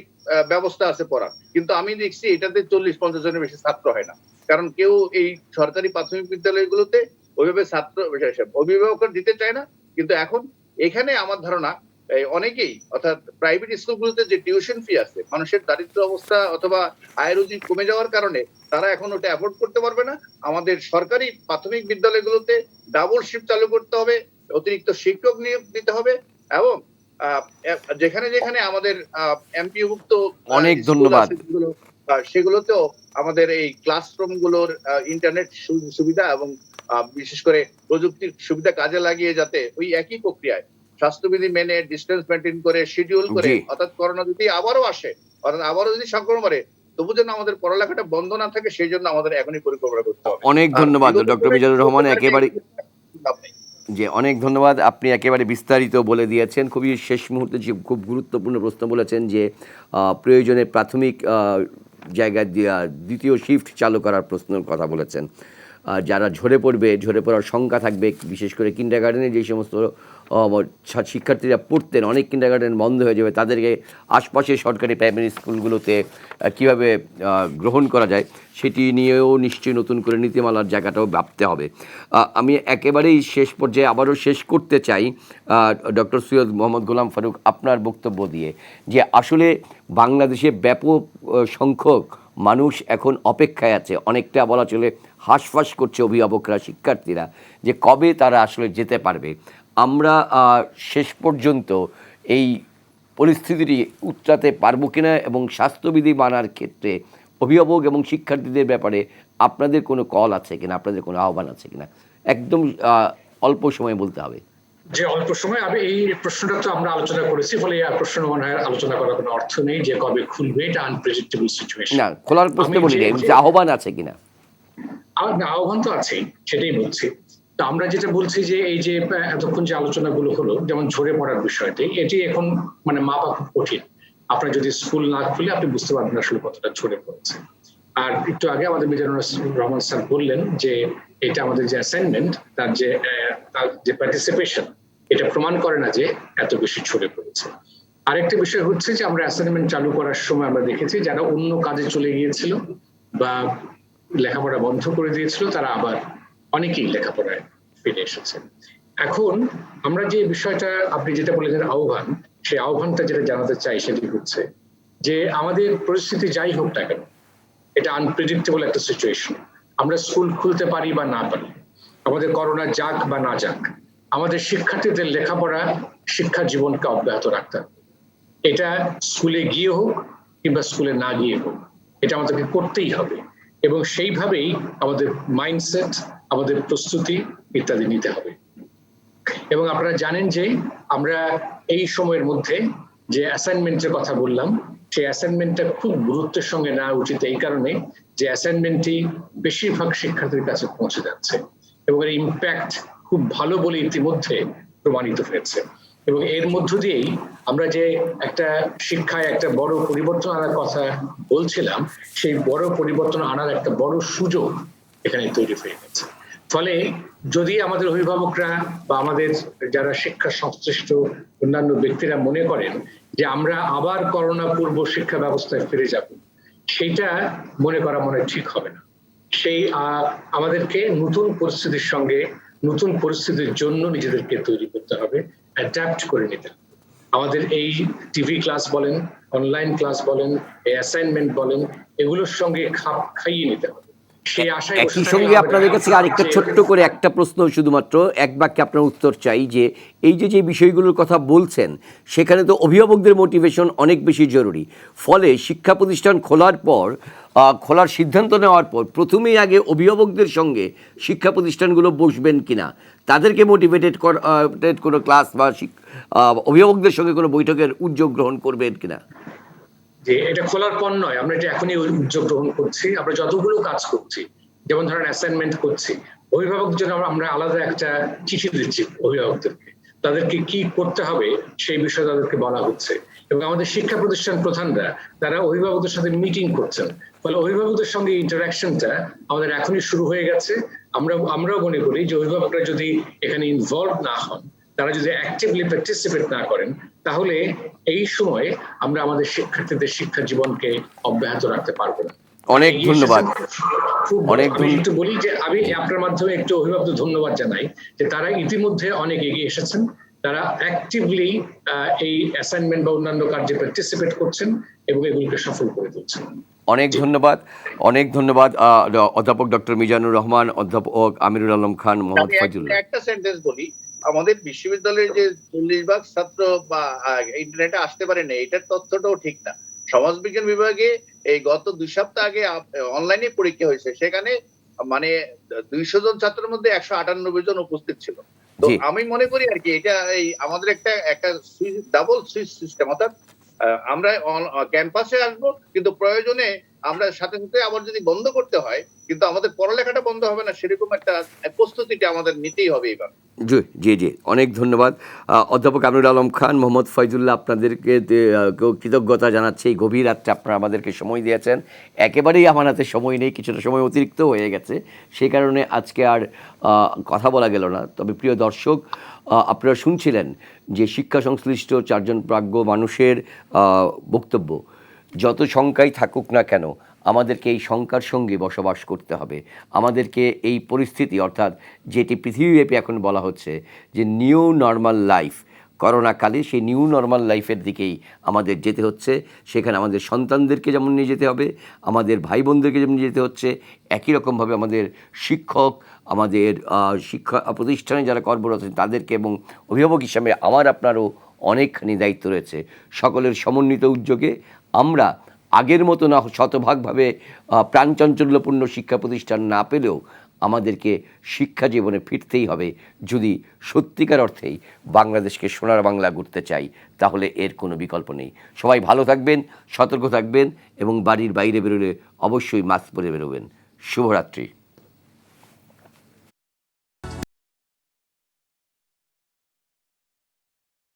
ব্যবস্থা আছে পড়ার, কিন্তু আমি দেখছি এটাতে 40-50 জনের বেশি ছাত্র হয় না, কারণ কেউ এই সরকারি প্রাথমিক বিদ্যালয়গুলোতে ওইভাবে ছাত্র অভিভাবক দিতে চায় না। কিন্তু এখন এখানে আমার ধারণা অনেকেই, অর্থাৎ প্রাইভেট স্কুলগুলোতে যে টিউশন ফি আছে, মানুষের দারিদ্র অবস্থা অথবা আয় রুজি কমে যাওয়ার কারণে তারা এখন ওটা অ্যাফোর্ড করতে পারবে না। আমাদের সরকারি প্রাথমিক বিদ্যালয়গুলোতে ডাবল শিফট চালু করতে হবে, অতিরিক্ত শিক্ষক নিয়োগ দিতে হবে এবং যেখানে যেখানে আমাদের এমপিওভুক্ত অনেক স্কুল ধন্যবাদ। আছে সেগুলোতেও আমাদের এই ক্লাসরুম গুলোর ইন্টারনেট সুবিধা এবং বিশেষ করে প্রযুক্তির সুবিধা কাজে লাগিয়ে যাতে ওই একই প্রক্রিয়ায় স্বাস্থ্যবিধি মেনে ডিস্টেন্স মেনটেন করে শিডিউল করে, জি। অর্থাৎ করোনা যদি আবারও আসে, অর্থাৎ আবারও যদি সংক্রমণ করে, তবু যেন আমাদের পড়ালেখাটা বন্ধ না থাকে, সেই জন্য আমাদের এখনই পরিকল্পনা করতে হবে। অনেক ধন্যবাদ ডক্টর মিজানুর রহমান, একেবারে যে অনেক ধন্যবাদ। আপনি একেবারে বিস্তারিত বলে দিয়েছেন। খুবই শেষ মুহূর্তে যে খুব গুরুত্বপূর্ণ প্রশ্ন বলেছেন যে প্রয়োজনে প্রাথমিক জায়গায় দ্বিতীয় শিফট চালু করার প্রশ্নের কথা বলেছেন। যারা ঝরে পড়ার শঙ্কা থাকবে, বিশেষ করে কিন্ডারগার্টেনে যে সমস্ত শিক্ষার্থীরা পড়তেন, অনেক কিন্ডারগার্টেন বন্ধ হয়ে যাবে, তাদেরকে আশপাশের সরকারি প্রাইমারি স্কুলগুলোতে কীভাবে গ্রহণ করা যায় সেটি নিয়েও নিশ্চয়ই নতুন করে নীতিমালার জায়গাটাও ভাবতে হবে। আমি একেবারেই শেষ পর্যায়ে আবারও শেষ করতে চাই ডক্টর সৈয়দ মোহাম্মদ গোলাম ফারুক আপনার বক্তব্য দিয়ে, যে আসলে বাংলাদেশে ব্যাপক সংখ্যক মানুষ এখন অপেক্ষায় আছে, অনেকটা বলা চলে হাঁসফাঁস করছে অভিভাবকরা, শিক্ষার্থীরা, যে কবে তারা আসলে যেতে পারবে। আমরা শেষ পর্যন্ত এই পরিস্থিতিটি উতরাতে পারবো কিনা এবং স্বাস্থ্যবিধি মানার ক্ষেত্রে অভিভাবক এবং শিক্ষার্থীদের ব্যাপারে আপনাদের কোনো কল আছে কিনা, আপনাদের কোনো আহ্বান আছে কিনা, একদম অল্প সময়ে বলতে হবে। যে অল্প সময় আমি এই প্রশ্নটা তো আমরা আলোচনা করেছি, ফলে এই প্রশ্ন মনে হয় আলোচনা করার কোনো অর্থ নেই যে কবে খুলবে, এটা আনপ্রেডিক্টেবল সিচুয়েশন। না, খোলার প্রশ্ন বলি না, আহ্বান আছে কিনা। আহ্বান তো আছেই, সেটাই বলছি। তো আমরা যেটা বলছি যে এই যে এতক্ষণ যে আলোচনাগুলো হলো, যেমন ঝরে পড়ার বিষয়টি, এটি এখন মানে মাপা খুব কঠিন। আপনার যদি স্কুল না খুলে আপনি বুঝতে পারবেন আসলে কতটা ঝরে পড়েছে। আর একটু আগে আমাদের মিজানুর রহমান স্যার বললেন যে এটা আমাদের যে অ্যাসাইনমেন্ট, তার যে পার্টিসিপেশন, এটা প্রমাণ করে না যে এত বেশি ঝরে পড়েছে। আরেকটা বিষয় হচ্ছে যে আমরা অ্যাসাইনমেন্ট চালু করার সময় আমরা দেখেছি যারা অন্য কাজে চলে গিয়েছিল বা লেখাপড়া বন্ধ করে দিয়েছিল, তারা আবার অনেকেই লেখাপড়ায় ফিরে এসেছে। এখন আমরা যে বিষয়টা আপনি যেটা বলেছেন আহ্বান, সেই আহ্বানটা যেটা জানাতে চাই সেটি হচ্ছে যে আমাদের পরিস্থিতি যাই হোক না কেন, এটা আনপ্রেডিক্টেবল একটা সিচুয়েশন। আমরা স্কুল খুলতে পারি বা না পারি, আমাদের করোনা যাক বা না যাক, আমাদের শিক্ষার্থীদের লেখাপড়া, শিক্ষা জীবনকে অব্যাহত রাখতে হবে। এটা স্কুলে গিয়ে হোক কিংবা স্কুলে না গিয়ে হোক, এটা আমাদেরকে করতেই হবে। এবং সেইভাবেই আমাদের মাইন্ডসেট, আমাদের প্রস্তুতি ইত্যাদি নিতে হবে। এবং আপনারা জানেন যে আমরা এই সময়ের মধ্যে যে অ্যাসাইনমেন্টের কথা বললাম, সেই অ্যাসাইনমেন্টটা খুব গুরুত্বের সঙ্গে নেওয়া উচিত এই কারণে যে অ্যাসাইনমেন্টটি বেশিরভাগ শিক্ষার্থীর কাছে পৌঁছে যাচ্ছে এবং এর ইম্প্যাক্ট খুব ভালো বলে ইতিমধ্যে প্রমাণিত হয়েছে। এবং এর মধ্য দিয়েই আমরা যে একটা শিক্ষায় একটা বড় পরিবর্তন আনার কথা বলছিলাম, সেই বড় পরিবর্তন আনার একটা বড় সুযোগ এখানে তৈরি হয়ে গেছে। ফলে যদি আমাদের অভিভাবকরা বা আমাদের যারা শিক্ষা সংশ্লিষ্ট অন্যান্য ব্যক্তিরা মনে করেন যে আমরা আবার করোনা পূর্ব শিক্ষা ব্যবস্থায় ফিরে যাব, সেইটা মনে করা মনে ঠিক হবে না। সেই আমাদেরকে নতুন পরিস্থিতির সঙ্গে, নতুন পরিস্থিতির জন্য নিজেদেরকে তৈরি করতে হবে, অ্যাডাপ্ট করে নিতে হবে। আমাদের এই টিভি ক্লাস বলেন, অনলাইন ক্লাস বলেন, এই অ্যাসাইনমেন্ট বলেন, এগুলোর সঙ্গে খাপ খাইয়ে নিতে হবে। একই সঙ্গে আপনাদের কাছে আরেকটা ছোট্ট করে একটা প্রশ্ন, শুধুমাত্র এক বাক্যে আপনার উত্তর চাই, যে এই যে বিষয়গুলোর কথা বলছেন সেখানে তো অভিভাবকদের মোটিভেশন অনেক বেশি জরুরি। ফলে শিক্ষা প্রতিষ্ঠান খোলার সিদ্ধান্ত নেওয়ার পর প্রথমেই আগে অভিভাবকদের সঙ্গে শিক্ষা প্রতিষ্ঠানগুলো বসবেন কিনা, তাদেরকে মোটিভেটেড কোনো ক্লাস বা অভিভাবকদের সঙ্গে কোনো বৈঠকের উদ্যোগ গ্রহণ করবেন কিনা। যে এটা খোলার পর নয়, আমরা এটা এখনই উদ্যোগ গ্রহণ করছি। আমরা যতগুলো কাজ করছি, যেমন ধরেন অ্যাসাইনমেন্ট করছি, অভিভাবকদের জন্য আমরা আলাদা একটা চিঠি দিচ্ছি অভিভাবকদেরকে, তাদেরকে কি করতে হবে সেই বিষয়ে তাদেরকে বলা হচ্ছে। এবং আমাদের শিক্ষা প্রতিষ্ঠান প্রধানরা তারা অভিভাবকদের সাথে মিটিং করছেন, ফলে অভিভাবকদের সঙ্গে ইন্টারাকশনটা আমাদের এখনই শুরু হয়ে গেছে। আমরাও মনে করি যে অভিভাবকরা যদি এখানে ইনভলভ না হন, তারা যদি অ্যাক্টিভলি পার্টিসিপেট না করেন, তাহলে এই সময়ে আমরা আমাদের শিক্ষার্থীদের শিক্ষা জীবনকে অব্যাহত রাখতে পারবো না। অনেক ধন্যবাদ। আমি একটু বলি যে আমি আপনার মাধ্যমে একটু অভিভাবকদের ধন্যবাদ জানাই যে তারা ইতিমধ্যে অনেক এগিয়ে এসেছেন, তারা অ্যাক্টিভলি এই অ্যাসাইনমেন্ট বা অন্যান্য কার্যে পার্টিসিপেট করছেন এবং এগুলোকে সফল করে তুলছেন। অনেক ধন্যবাদ অধ্যাপক ডক্টর মিজানুর রহমান, অধ্যাপক আমিরুল আলম খান, মোহাম্মদ ফজলুল। একটা সেন্টেন্স বলি, আমাদের বিশ্ববিদ্যালয়ের যে 40% ছাত্র বা ইন্টারনেটে আসতে পারে না, এটার তথ্যটাও ঠিক না। সমাজবিজ্ঞান বিভাগে এই গত 2 সপ্তাহ আগে অনলাইনে পরীক্ষা হয়েছে, সেখানে মানে 200 জন ছাত্রের মধ্যে 198 জন উপস্থিত ছিল। তো জি। আমি মনে করি আর কি এটা এই আমাদের একটা ডাবল সুইচ সিস্টেম, অর্থাৎ আমরা ক্যাম্পাসে আসবো, কিন্তু প্রয়োজনে আমরা সাথে সাথে আবার যদি বন্ধ করতে হয়, কিন্তু আমাদের পড়ালেখাটা বন্ধ হবে না, সেরকম একটা প্রস্তুতিটা আমাদের নিতেই হবে এবার। জি জি জি, অনেক ধন্যবাদ অধ্যাপক আমিনুল আলম খান, মোহাম্মদ ফয়জুল্লাহ, আপনাদেরকে কৃতজ্ঞতা জানাচ্ছি। এই গভীর রাত্রে আপনারা আমাদেরকে সময় দিয়েছেন। একেবারেই আমার হাতে সময় নেই, কিছুটা সময় অতিরিক্ত হয়ে গেছে, সেই কারণে আজকে আর কথা বলা গেল না। তবে প্রিয় দর্শক, আপনারা শুনছিলেন যে শিক্ষা সংশ্লিষ্ট চারজন প্রাজ্ঞ মানুষের বক্তব্য। যত শঙ্কাই থাকুক না কেন, আমাদেরকে এই শঙ্কার সঙ্গে বসবাস করতে হবে। আমাদেরকে এই পরিস্থিতি, অর্থাৎ যেটি পৃথিবীব্যাপী এখন বলা হচ্ছে যে নিউ নর্মাল লাইফ, করোনাকালে সেই নিউ নর্মাল লাইফের দিকেই আমাদের যেতে হচ্ছে। সেখানে আমাদের সন্তানদেরকে যেমন নিয়ে যেতে হবে, আমাদের ভাই বোনদেরকে যেমন নিয়ে যেতে হচ্ছে, একই রকমভাবে আমাদের শিক্ষক, আমাদের শিক্ষা প্রতিষ্ঠানে যারা কর্মরত আছেন তাদেরকে, এবং অভিভাবক হিসাবে আমার আপনারও অনেকখানি দায়িত্ব রয়েছে। সকলের সমন্বিত উদ্যোগে আমরা আগের মতো না শতভাগভাবে প্রাণচাঞ্চল্যপূর্ণ শিক্ষা প্রতিষ্ঠান না পেলেও আমাদেরকে শিক্ষা জীবনে ফিরতেই হবে। যদি সত্যিকার অর্থেই বাংলাদেশকে সোনার বাংলা গড়তে চাই, তাহলে এর কোনো বিকল্প নেই। সবাই ভালো থাকবেন, সতর্ক থাকবেন, এবং বাড়ির বাইরে বেরোলে অবশ্যই মাস্ক পরে বেরোবেন। শুভরাত্রি।